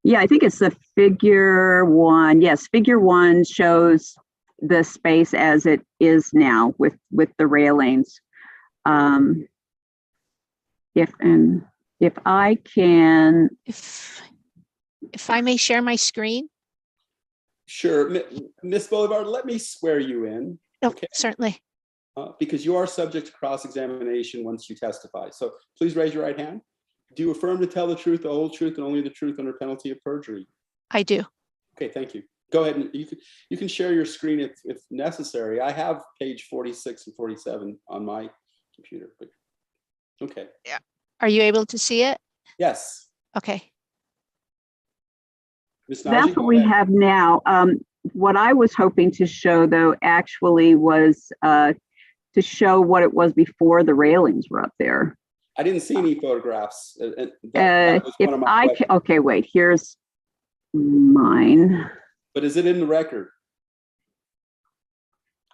yeah, I think it's the figure one. Yes, figure one shows the space as it is now with the railings. If I can, If I may share my screen? Sure. Ms. Bolivar, let me swear you in. Oh, Okay. certainly. Because you are subject to cross-examination once you testify. So please raise your right hand. Do you affirm to tell the truth, the whole truth, and only the truth under penalty of perjury? I do. Okay, thank you. Go ahead, and you can share your screen if necessary. I have page 46 and 47 on my computer, but okay. Yeah. Are you able to see it? Yes. Okay. Ms. Najee, that's go what we ahead. have now. What I was hoping to show, though, actually was to show what it was before the railings were up there. I didn't see any photographs. That was If one of my I questions. can, okay, wait, here's mine. But is it in the record?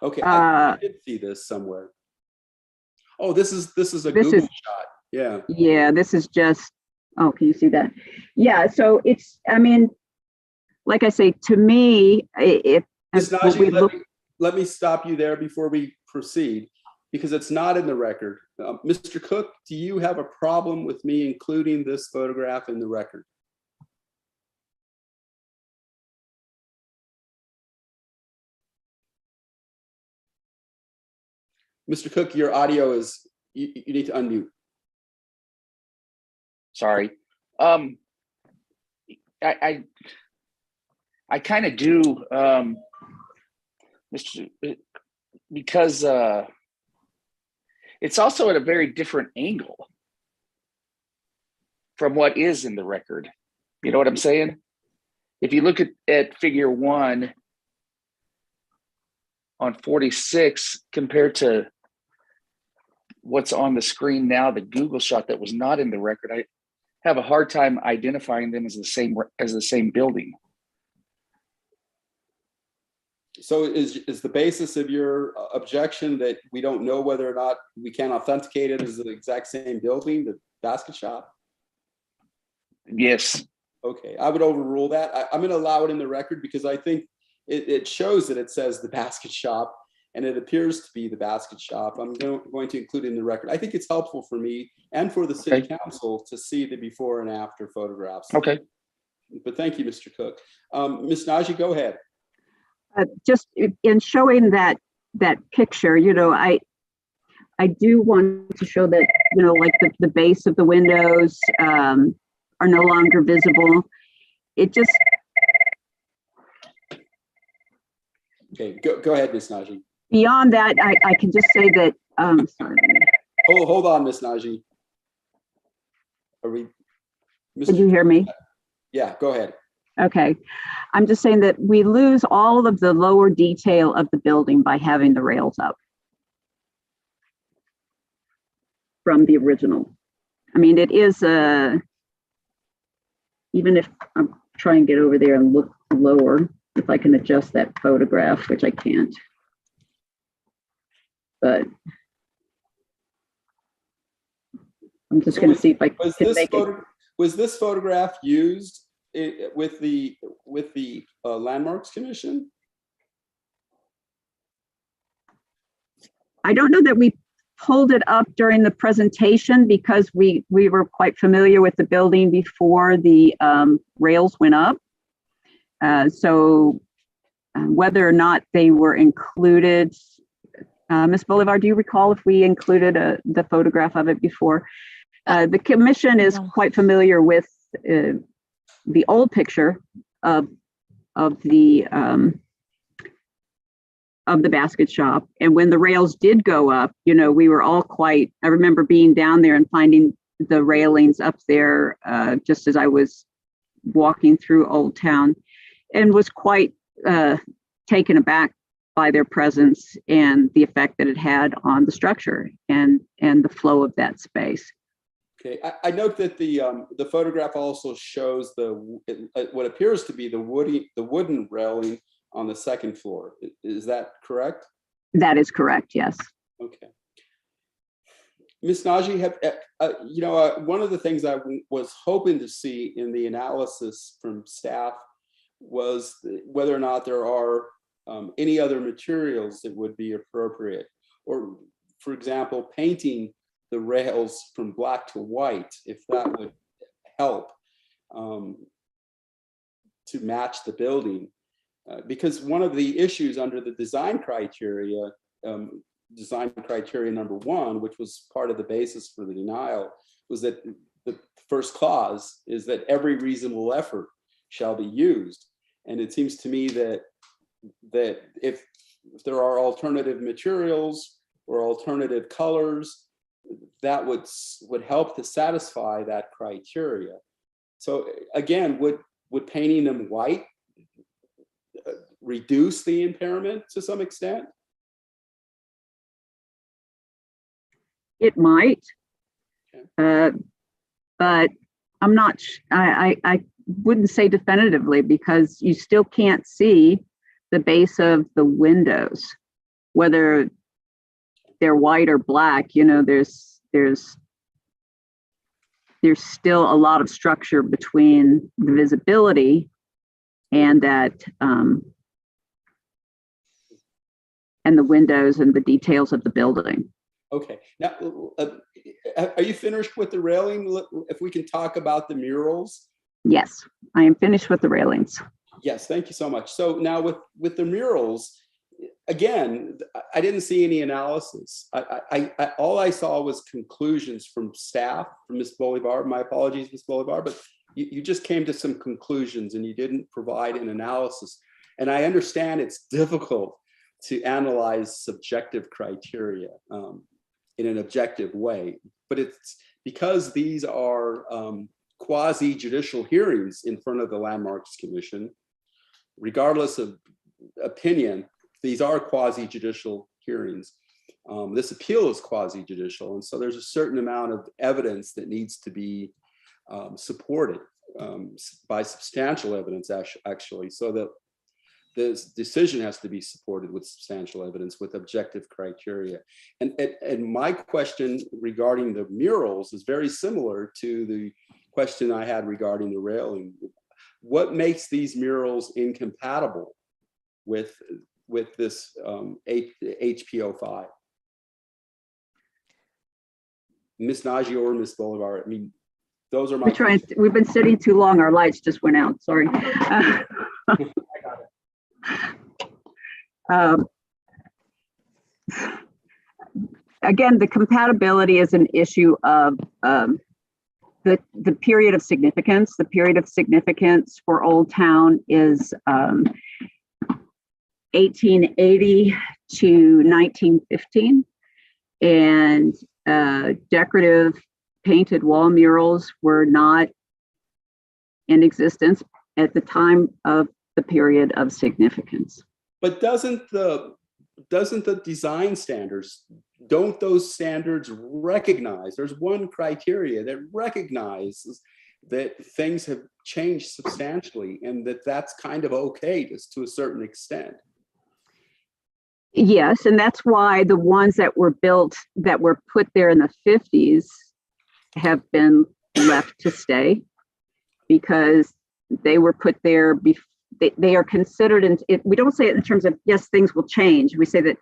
Okay, I Uh, did see this somewhere. Oh, this is a This Google is- shot. Yeah. Yeah, this is just, oh, can you see that? Yeah, so it's, I mean, like I say, to me, if Ms. when Najee, we look, let me stop you there before we proceed, because it's not in the record. Mr. Cook, do you have a problem with me including this photograph in the record? Mr. Cook, your audio is, you need to unmute. Sorry. I kind of do, Mr. Because it's also at a very different angle from what is in the record. You know what I'm saying? If you look at figure 1 on 46 compared to what's on the screen now, the Google shot that was not in the record, I have a hard time identifying them as the same building. So is the basis of your objection that we don't know whether or not we can authenticate it as the exact same building, the basket shop? Yes. Okay, I would overrule that. I'm going to allow it in the record because I think it shows that it says the basket shop and it appears to be the basket shop. I'm going to include it in the record. I think it's helpful for me and for the city council to see the before and after photographs. Okay. But thank you, Mr. Cook. Ms. Najee, go ahead. just in showing that picture, you know, I do want to show that, you know, like the base of the windows are no longer visible. It just, Okay, go ahead, Ms. Najee. beyond that, I can just say that, sorry. Hold on, Ms. Najee. Are we? Can you hear me? Yeah, go ahead. Okay. I'm just saying that we lose all of the lower detail of the building by having the rails up from the original. I mean, it is even if I'm trying to get over there and look lower, if I can adjust that photograph, which I can't. But I'm just going to see if I can make it. Was this photograph used with the Landmarks Commission? I don't know that we pulled it up during the presentation because we were quite familiar with the building before the rails went up. So whether or not they were included, Ms. Bolivar, do you recall if we included the photograph of it before? The commission is quite familiar with the old picture of the basket shop. And when the rails did go up, you know, we were all quite, I remember being down there and finding the railings up there just as I was walking through Old Town, and was quite taken aback by their presence and the effect that it had on the structure and the flow of that space. Okay, I note that the photograph also shows what appears to be the wooden railing on the second floor. Is that correct? That is correct, yes. Okay. Ms. Najee, you know, one of the things I was hoping to see in the analysis from staff was whether or not there are any other materials that would be appropriate, or for example, painting the rails from black to white, if that would help to match the building. Because one of the issues under the design criteria number 1, which was part of the basis for the denial, was that the first clause is that every reasonable effort shall be used. And it seems to me that if there are alternative materials or alternative colors, that would help to satisfy that criteria. So again, would painting them white reduce the impairment to some extent? It might, but I'm not. I wouldn't say definitively, because you still can't see the base of the windows, whether they're white or black. You know, there's still a lot of structure between the visibility and that and the windows and the details of the building. Okay, now, are you finished with the railing? If we can talk about the murals. Yes, I am finished with the railings. Yes, thank you so much. So now with the murals, again, I didn't see any analysis. All I saw was conclusions from staff, from Ms. Bolivar. My apologies, Ms. Bolivar, but you just came to some conclusions and you didn't provide an analysis. And I understand it's difficult to analyze subjective criteria in an objective way, but it's because these are quasi-judicial hearings in front of the Landmarks Commission. Regardless of opinion, these are quasi-judicial hearings. This appeal is quasi-judicial, and so there's a certain amount of evidence that needs to be supported by substantial evidence, actually, so that this decision has to be supported with substantial evidence, with objective criteria. And my question regarding the murals is very similar to the question I had regarding the railing. What makes these murals incompatible with this HPO5? Ms. Nagy or Ms. Bolivar, I mean, those are my questions. We've been sitting too long. Our lights just went out. Sorry. I got it. Again, the compatibility is an issue of the period of significance. The period of significance for Old Town is 1880 to 1915, and decorative painted wall murals were not in existence at the time of the period of significance. But doesn't the design standards, don't those standards recognize, there's one criteria that recognizes that things have changed substantially and that's kind of okay to a certain extent? Yes, and that's why the ones that were built, that were put there in the 50s have been left to stay, because they were put there before. They are considered, and we don't say it in terms of, yes, things will change. We say that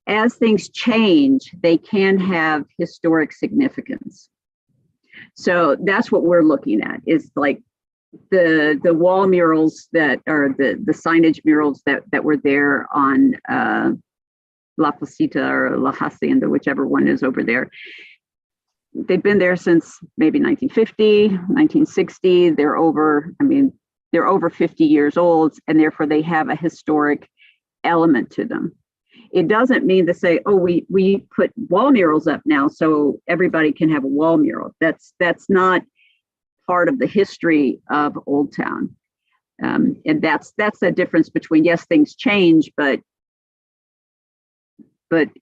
as things change, they can have historic significance. So that's what we're looking at, is like the wall murals that are the signage murals that were there on La Placita or La Hacienda, whichever one is over there. They've been there since maybe 1950, 1960. They're over 50 years old, and therefore they have a historic element to them. It doesn't mean to say, oh, we put wall murals up now so everybody can have a wall mural. That's not part of the history of Old Town. And that's the difference between, yes, things change, but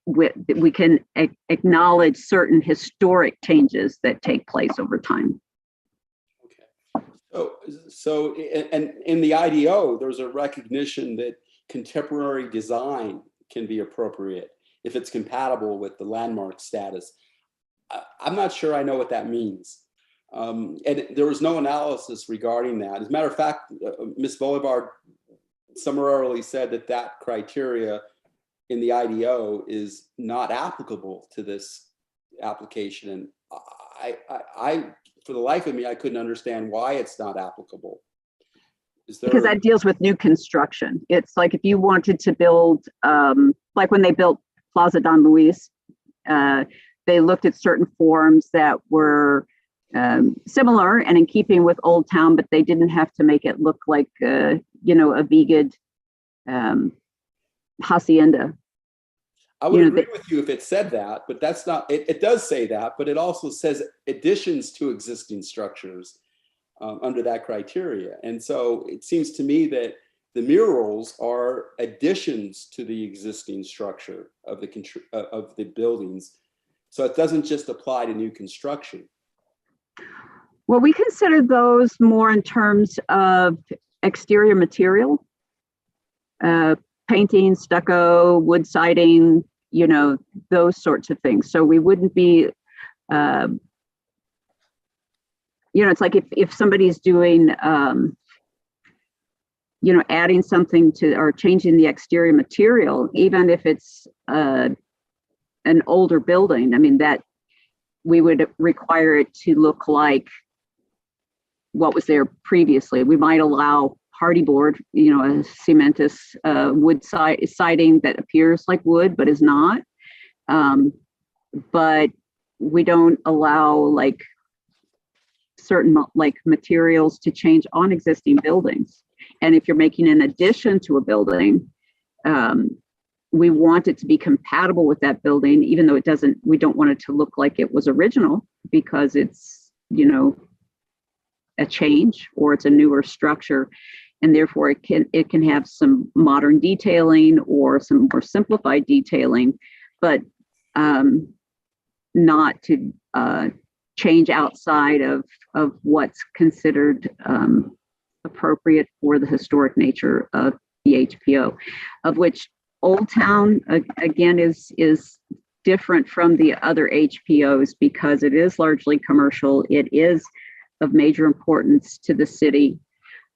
we can acknowledge certain historic changes that take place over time. So, and in the IDO, there's a recognition that contemporary design can be appropriate if it's compatible with the landmark status. I'm not sure I know what that means. And there was no analysis regarding that. As a matter of fact, Ms. Bolivar summarily said that that criteria in the IDO is not applicable to this application. And I for the life of me, I couldn't understand why it's not applicable. Is there... Because that deals with new construction. It's like if you wanted to build, like when they built Plaza Don Luis, they looked at certain forms that were similar and in keeping with Old Town, but they didn't have to make it look like, a vegan hacienda. I would agree with you if it said that, but that's not, it does say that, but it also says additions to existing structures under that criteria. And so it seems to me that the murals are additions to the existing structure of the buildings. So it doesn't just apply to new construction. Well, we consider those more in terms of exterior material, painting, stucco, wood siding, those sorts of things. So we wouldn't be, it's like if somebody's doing, adding something to or changing the exterior material, even if it's an older building, I mean, that we would require it to look like what was there previously. We might allow hardy board, a cementous wood siding that appears like wood but is not. But we don't allow like certain materials to change on existing buildings. And if you're making an addition to a building, we want it to be compatible with that building, even though we don't want it to look like it was original because it's, a change or it's a newer structure. And therefore it can have some modern detailing or some more simplified detailing, but not to change outside of what's considered appropriate for the historic nature of the HPO, of which Old Town again is different from the other HPOs because it is largely commercial. It is of major importance to the city.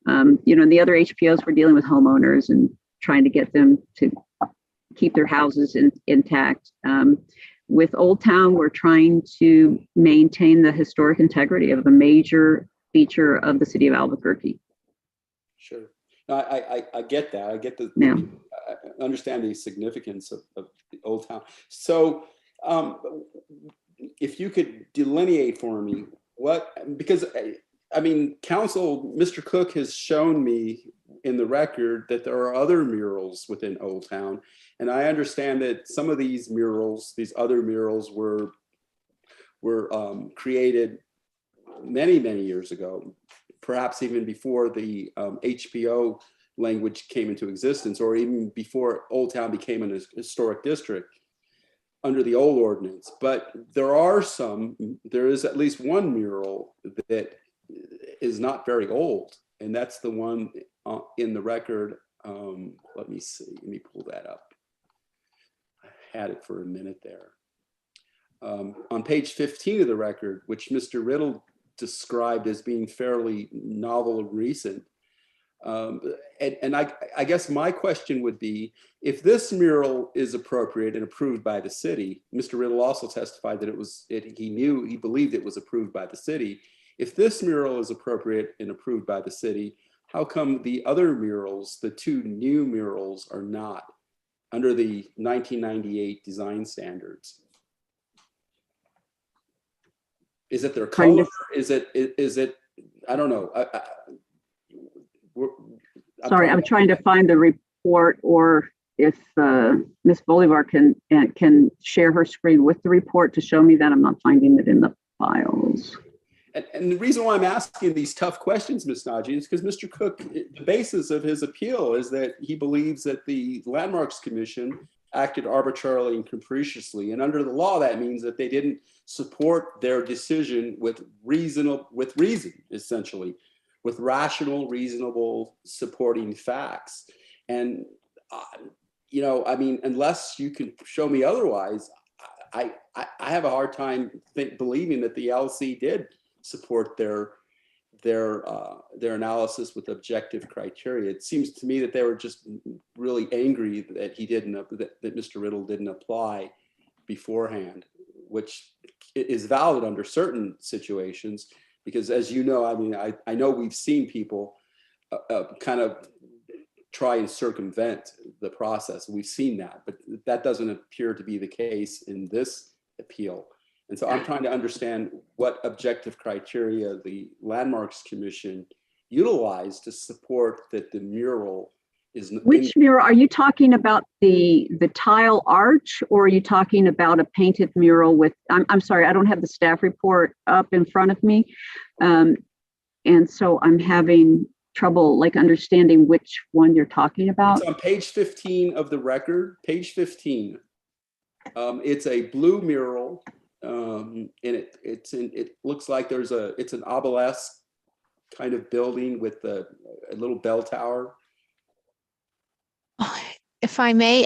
The other HPOs we're dealing with homeowners and trying to get them to keep their houses intact. With Old Town, we're trying to maintain the historic integrity of a major feature of the city of Albuquerque. Sure. No, I get that. I get I understand the significance of the Old Town. So if you could delineate for me because council, Mr. Cook has shown me in the record that there are other murals within Old Town. And I understand that some of these other murals were created many, many years ago, perhaps even before the HPO language came into existence, or even before Old Town became an historic district under the old ordinance. But there is at least one mural that is not very old, and that's the one in the record. Let me see, let me pull that up. I had it for a minute there. On page 15 of the record, which Mr. Riddle described as being fairly novel and recent. And I guess my question would be, if this mural is appropriate and approved by the city, Mr. Riddle also testified that he believed it was approved by the city. If this mural is appropriate and approved by the city, how come the other murals, the two new murals, are not under the 1998 design standards? Is it their color? Is it? I don't know. I'm trying to find the report, or if Ms. Bolivar can share her screen with the report to show me that. I'm not finding it in the files. And the reason why I'm asking these tough questions, Ms. Nagy, is because Mr. Cook, the basis of his appeal is that he believes that the Landmarks Commission acted arbitrarily and capriciously. And under the law, that means that they didn't support their decision with reason, essentially, with rational, reasonable supporting facts. And, unless you can show me otherwise, I have a hard time believing that the LC did support their analysis with objective criteria. It seems to me that they were just really angry that that Mr. Riddle didn't apply beforehand, which is valid under certain situations, because as you know, I mean, I know we've seen people kind of try and circumvent the process. We've seen that, but that doesn't appear to be the case in this appeal. And so I'm trying to understand what objective criteria the Landmarks Commission utilized to support that the mural is. Which mural? Are you talking about the tile arch, or are you talking about a painted mural with, I'm sorry, I don't have the staff report up in front of me. And so I'm having trouble like understanding which one you're talking about. It's on page 15 of the record, page 15. It's a blue mural. And it looks like it's an obelisk kind of building with a little bell tower. If I may,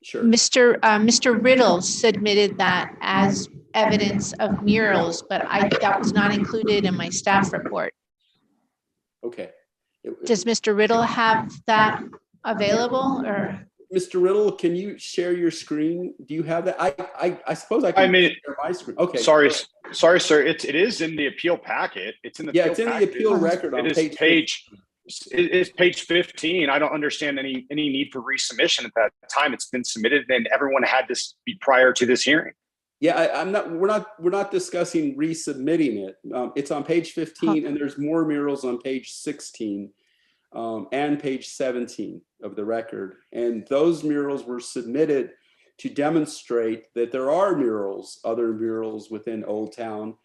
Sure. Mr. Riddle submitted that as evidence of murals, but that was not included in my staff report. Okay. Does Mr. Riddle have that available, or? Mr. Riddle, can you share your screen? Do you have that? I suppose I can share my screen. Okay. Sorry, sir. It is in the appeal packet. It's in the it's in the appeal record on page. It's page 15. I don't understand any need for resubmission at that time. It's been submitted, and everyone had this be prior to this hearing. Yeah, we're not discussing resubmitting it. It's on page 15, and there's more murals on page 16 and page 17 of the record. And those murals were submitted to demonstrate that there are other murals within Old Town.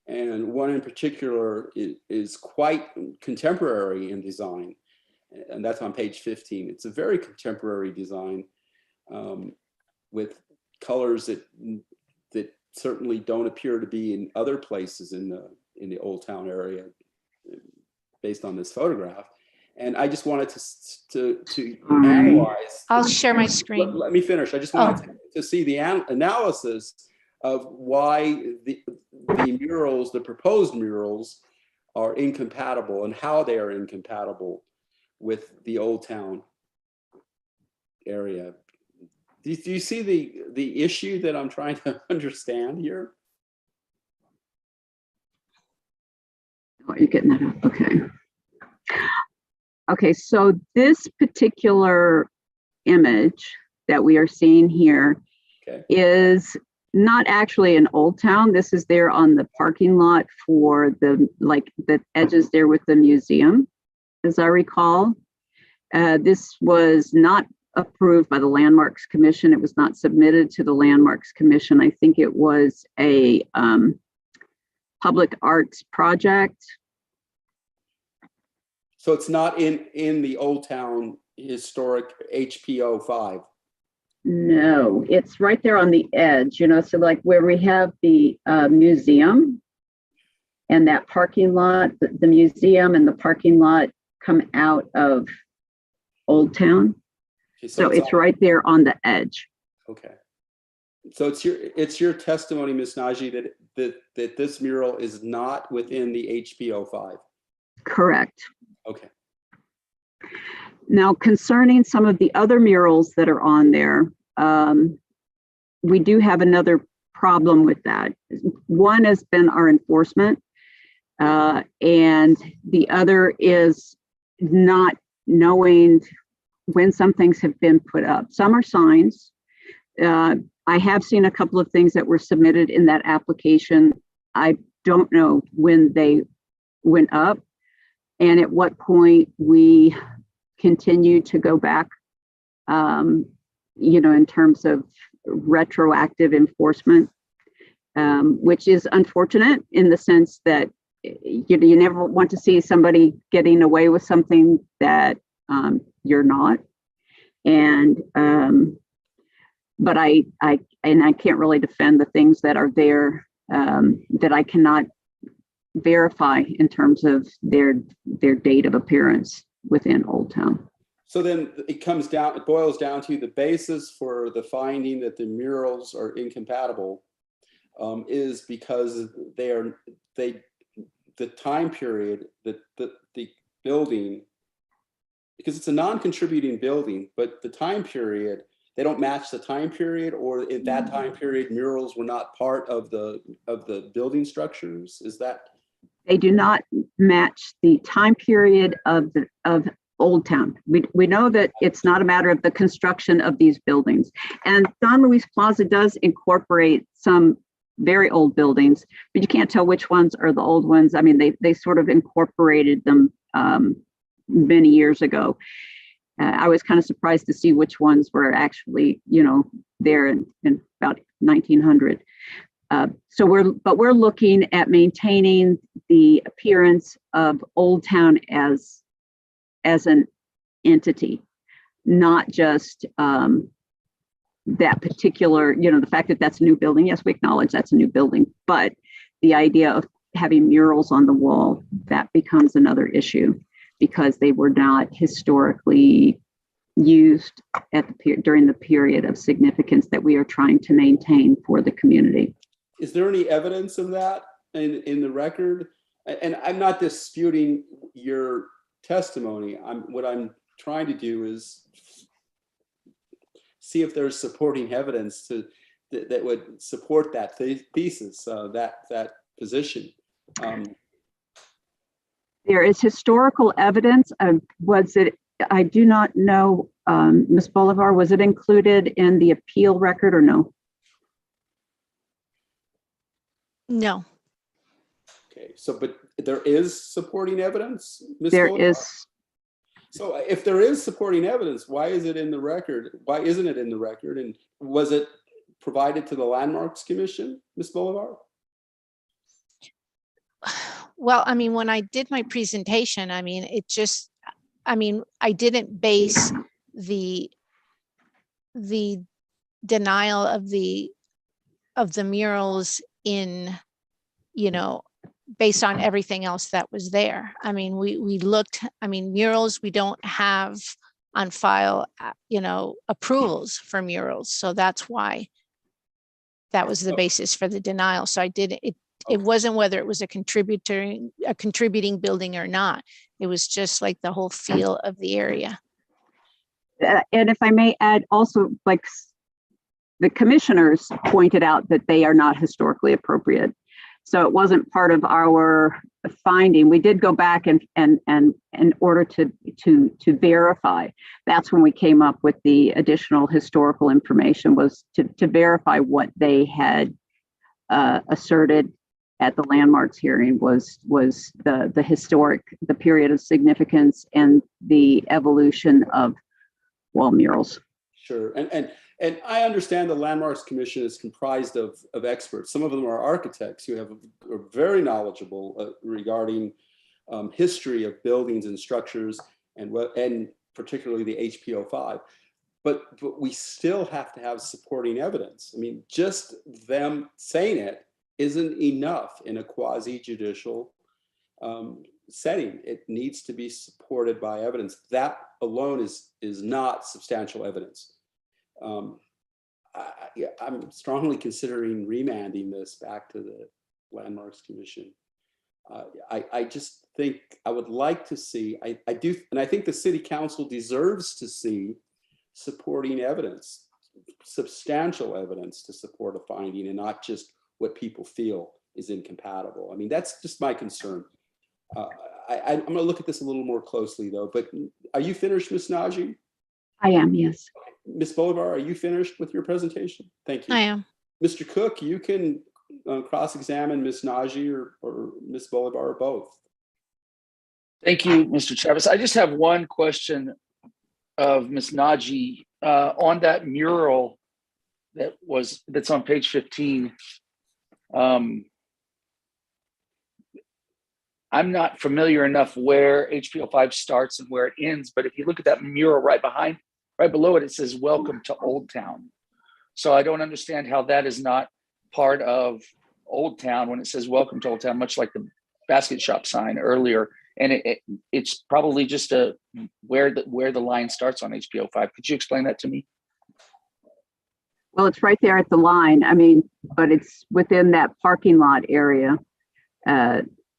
And one in particular is quite contemporary in design. And that's on page 15. It's a very contemporary design with colors that certainly don't appear to be in other places in the Old Town area based on this photograph. And I just wanted to analyze. I'll share my screen. Let me finish. I just wanted to see the analysis of why the murals, the proposed murals, are incompatible and how they are incompatible with the Old Town area. Do you see the issue that I'm trying to understand here? Oh, you're getting that up. Okay. Okay, so this particular image that we are seeing here is not actually in Old Town. This is there on the parking lot for the edges there with the museum, as I recall. This was not approved by the Landmarks Commission. It was not submitted to the Landmarks Commission. I think it was a public arts project. So it's not in the Old Town historic HPO5. No, it's right there on the edge, so like where we have the museum and that parking lot, the museum and the parking lot come out of Old Town. Okay, so it's right there on the edge. Okay. So it's your testimony, Ms. Naji, that this mural is not within the HPO5. Correct. Okay. Now, concerning some of the other murals that are on there, we do have another problem with that. One has been our enforcement, and the other is not knowing when some things have been put up. Some are signs. I have seen a couple of things that were submitted in that application. I don't know when they went up and at what point we continue to go back, in terms of retroactive enforcement, which is unfortunate in the sense that you never want to see somebody getting away with something that you're not. And but I can't really defend the things that are there that I cannot verify in terms of their date of appearance within Old Town. So then it boils down to the basis for the finding that the murals are incompatible is because they the time period that the building, because it's a non-contributing building, but the time period, they don't match the time period, or in that time period, murals were not part of the building structures? Is that? They do not match the time period of Old Town. We know that it's not a matter of the construction of these buildings. And Don Luis Plaza does incorporate some very old buildings, but you can't tell which ones are the old ones. I mean, they sort of incorporated them many years ago. I was kind of surprised to see which ones were actually, there in about 1900. So we're looking at maintaining the appearance of Old Town as an entity, not just that particular, the fact that that's a new building. Yes, we acknowledge that's a new building, but the idea of having murals on the wall, that becomes another issue, because they were not historically used during the period of significance that we are trying to maintain for the community. Is there any evidence of that in the record? And I'm not disputing your testimony. What I'm trying to do is see if there's supporting evidence that would support that thesis, that position. There is historical evidence. I do not know, Ms. Bolivar, was it included in the appeal record or no? No. Okay, but there is supporting evidence, Ms. There Bolivar? is. So if there is supporting evidence, why is it in the record? Why isn't it in the record? And was it provided to the Landmarks Commission, Ms. Bolivar? Well, I mean, when I did my presentation, I didn't base the denial of the murals in, based on everything else that was there. I mean, we looked, murals, we don't have on file, approvals for murals. So that's why that was the basis for the denial. So it wasn't whether it was a contributing building or not. It was just like the whole feel of the area. And if I may add also, like the commissioners pointed out that they are not historically appropriate. So it wasn't part of our finding. We did go back and in order to verify, that's when we came up with the additional historical information, was to verify what they had asserted at the Landmarks hearing was the period of significance and the evolution of wall murals. Sure, and I understand the Landmarks Commission is comprised of experts. Some of them are architects who are very knowledgeable regarding history of buildings and structures, and particularly the HP-05. But we still have to have supporting evidence. I mean, just them saying it isn't enough in a quasi-judicial setting. It needs to be supported by evidence. That alone is not substantial evidence. I'm strongly considering remanding this back to the Landmarks Commission. I just think I would like to see, I do, and I think the City Council deserves to see supporting evidence, substantial evidence to support a finding, and not just what people feel is incompatible. I mean, that's just my concern. I'm going to look at this a little more closely, though. But are you finished, Ms. Naji? I am, yes. Ms. Bolivar, are you finished with your presentation? Thank you. I am. Mr. Cook, you can cross-examine Ms. Naji or Ms. Bolivar or both. Thank you, Mr. Travis. I just have one question of Ms. Naji on that mural that's on page 15. I'm not familiar enough where HP-05 starts and where it ends, but if you look at that mural right below it, it says "Welcome to Old Town." So I don't understand how that is not part of Old Town when it says "Welcome to Old Town," much like the basket shop sign earlier. And it's probably just where the line starts on HP-05. Could you explain that to me? Well, it's right there at the line. I mean, but it's within that parking lot area.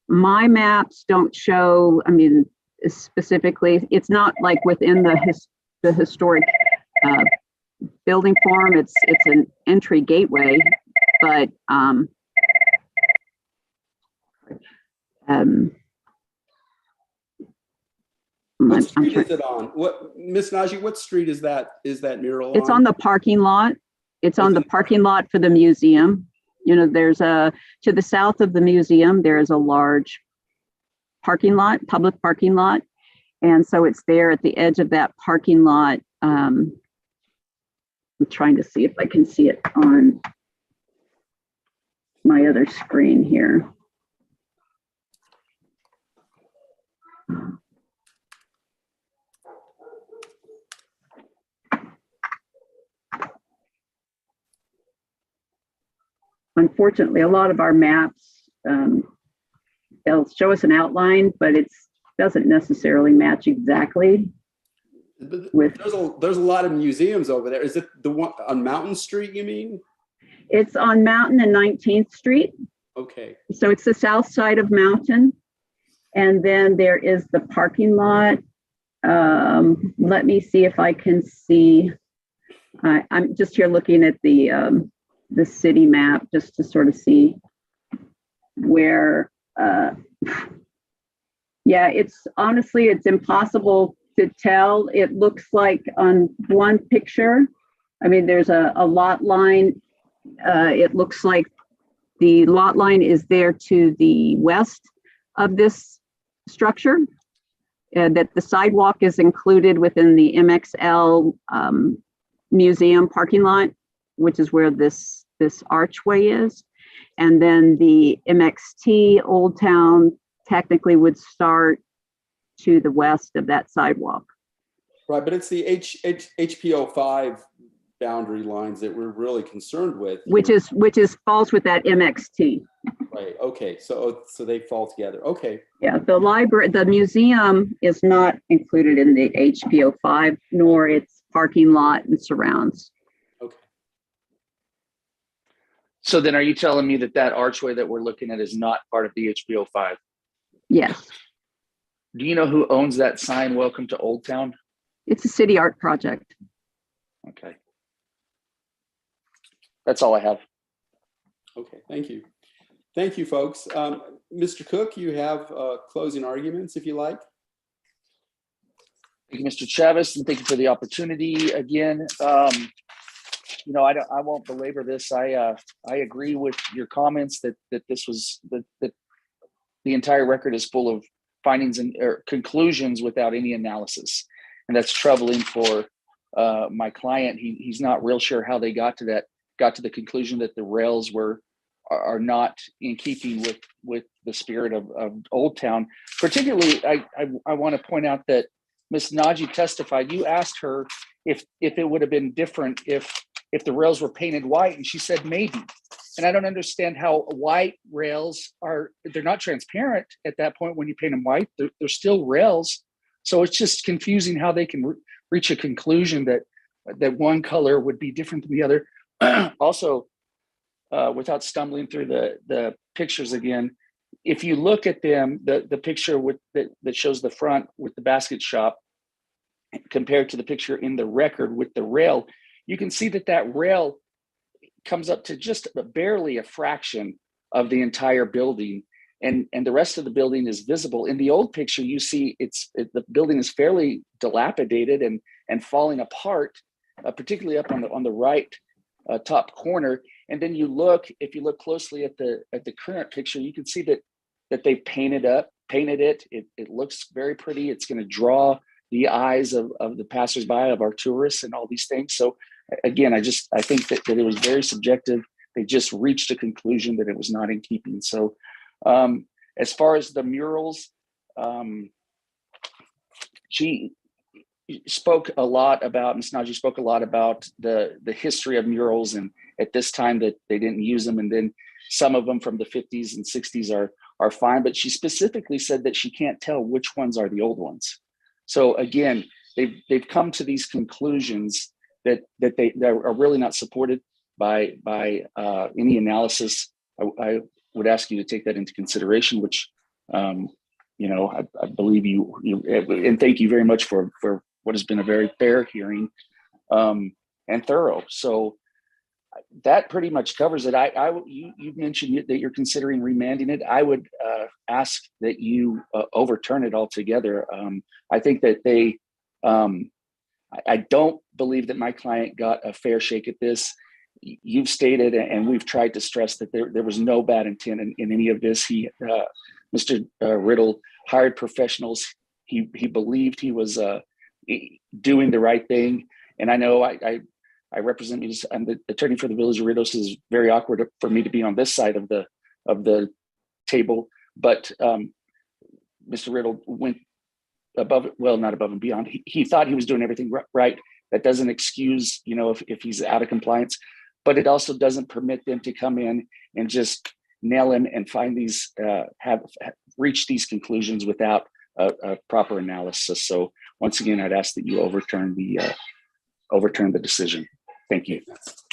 my maps don't show, I mean, specifically, it's not like within the historic building form. It's an entry gateway, but what street is it on? What, Miss Najee, what street is that mural on? It's on the parking lot. It's on the parking lot for the museum. You know, there's to the south of the museum, there is a large parking lot, public parking lot. And so it's there at the edge of that parking lot. I'm trying to see if I can see it on my other screen here. Unfortunately, a lot of our maps, they'll show us an outline, but it doesn't necessarily match exactly. With There's a lot of museums over there. Is it the one on Mountain Street, you mean? It's on Mountain and 19th Street. Okay. So it's the south side of Mountain. And then there is the parking lot. Let me see if I can see. I'm just here looking at the city map just to sort of see where, yeah, it's honestly, it's impossible to tell. It looks like on one picture, I mean, there's a lot line. It looks like the lot line is there to the west of this structure, that the sidewalk is included within the MXL museum parking lot, which is where this archway is. And then the MXT Old Town technically would start to the west of that sidewalk. Right, but it's the HPO5 boundary lines that we're really concerned with. Which is falls with that MXT. Right, okay, so they fall together, okay. Yeah, the museum is not included in the HPO5, nor its parking lot and surrounds. Okay. So then are you telling me that archway that we're looking at is not part of the HPO5? Yes. Do you know who owns that sign, Welcome to Old Town? It's a city art project. Okay. That's all I have. Okay, thank you. Thank you, folks. Mr. Cook, you have closing arguments if you like. Thank you, Mr. Chavez, and thank you for the opportunity again. You know, I won't belabor this. I agree with your comments that this was that the entire record is full of findings and conclusions without any analysis, and that's troubling for my client. He's not real sure how they got to the conclusion that the rails are not in keeping with the spirit of Old Town. Particularly, I want to point out that Ms. Najee testified. You asked her if it would have been different if the rails were painted white, and she said maybe. And I don't understand how white rails they're not transparent at that point when you paint them white. They're still rails. So it's just confusing how they can reach a conclusion that one color would be different than the other. Also, without stumbling through the pictures again, if you look at them, the picture that shows the front with the basket shop compared to the picture in the record with the rail, you can see that rail comes up to just barely a fraction of the entire building, and the rest of the building is visible. In the old picture, you see the building is fairly dilapidated and falling apart, particularly up on the right top corner. And then if you look closely at the current picture, you can see that they painted it. It looks very pretty. It's going to draw the eyes of the passersby, of our tourists, and all these things. So again, I think that it was very subjective. They just reached a conclusion that it was not in keeping. So as far as the murals, she spoke a lot about, Ms. Najee spoke a lot about the history of murals, and at this time that they didn't use them, and then some of them from the 50s and 60s are fine, but she specifically said that she can't tell which ones are the old ones. So again, they've come to these conclusions that are really not supported by any analysis. I would ask you to take that into consideration, which You know, I believe you, and thank you very much for what has been a very fair hearing, and thorough. So that pretty much covers it. You mentioned that you're considering remanding it. I would ask that you overturn it altogether. I think that I don't believe that my client got a fair shake at this. You've stated, and we've tried to stress, that there was no bad intent in any of this. Mr. Riddle hired professionals. He believed he was doing the right thing. And I know I represent, I'm the attorney for the Village of Riddle, so it's very awkward for me to be on this side of the table. But Mr. Riddle went above, well, not above and beyond. He thought he was doing everything right. That doesn't excuse, you know, if he's out of compliance, but it also doesn't permit them to come in and just nail him and find these, reach these conclusions without a proper analysis. So once again, I'd ask that you overturn the decision. Thank you.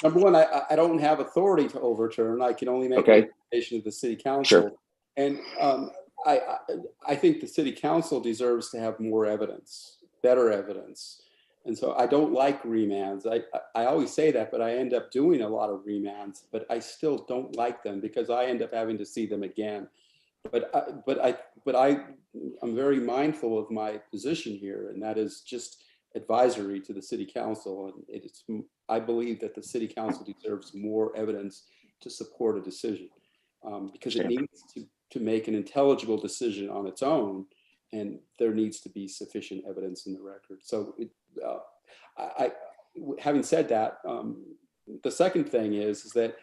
Number one, I don't have authority to overturn. I can only make a recommendation to the city council. Sure. And I think the city council deserves to have more evidence, better evidence. And so I don't like remands. I always say that, but I end up doing a lot of remands, but I still don't like them because I end up having to see them again. I'm very mindful of my position here, and that is just advisory to the city council. And I believe that the city council deserves more evidence to support a decision, because it needs to make an intelligible decision on its own, and there needs to be sufficient evidence in the record. So having said that, the second thing is that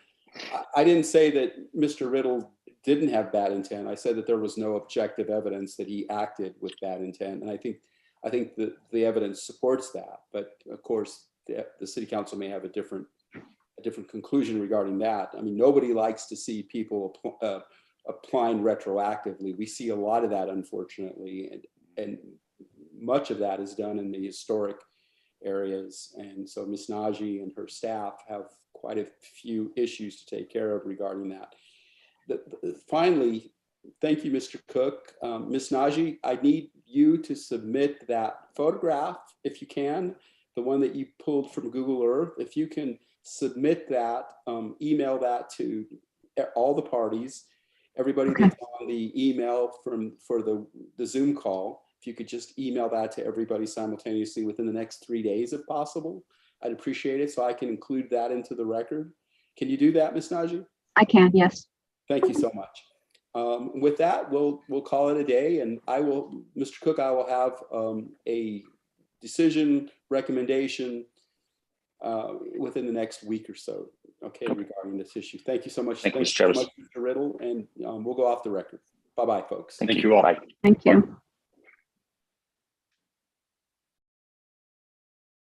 I didn't say that Mr. Riddle didn't have bad intent. I said that there was no objective evidence that he acted with bad intent. And I think that the evidence supports that. But of course, the city council may have a different conclusion regarding that. I mean, nobody likes to see people applying retroactively. We see a lot of that, unfortunately, and much of that is done in the historic areas. And so Ms. Najee and her staff have quite a few issues to take care of regarding that. Finally, thank you, Mr. Cook. Ms. Najee, I need you to submit that photograph, if you can, the one that you pulled from Google Earth. If you can submit that, email that to all the parties, everybody that's on the email for the Zoom call. If you could just email that to everybody simultaneously within the next 3 days, if possible, I'd appreciate it, so I can include that into the record. Can you do that, Ms. Najee? I can, yes. Thank you so much. With that, we'll call it a day, and Mr. Cook, I will have a decision recommendation within the next week or so, regarding this issue. Thank you so much. Thank you, so much, Mr. Riddle, and we'll go off the record. Bye-bye, folks. Thank you all. Bye. Thank you.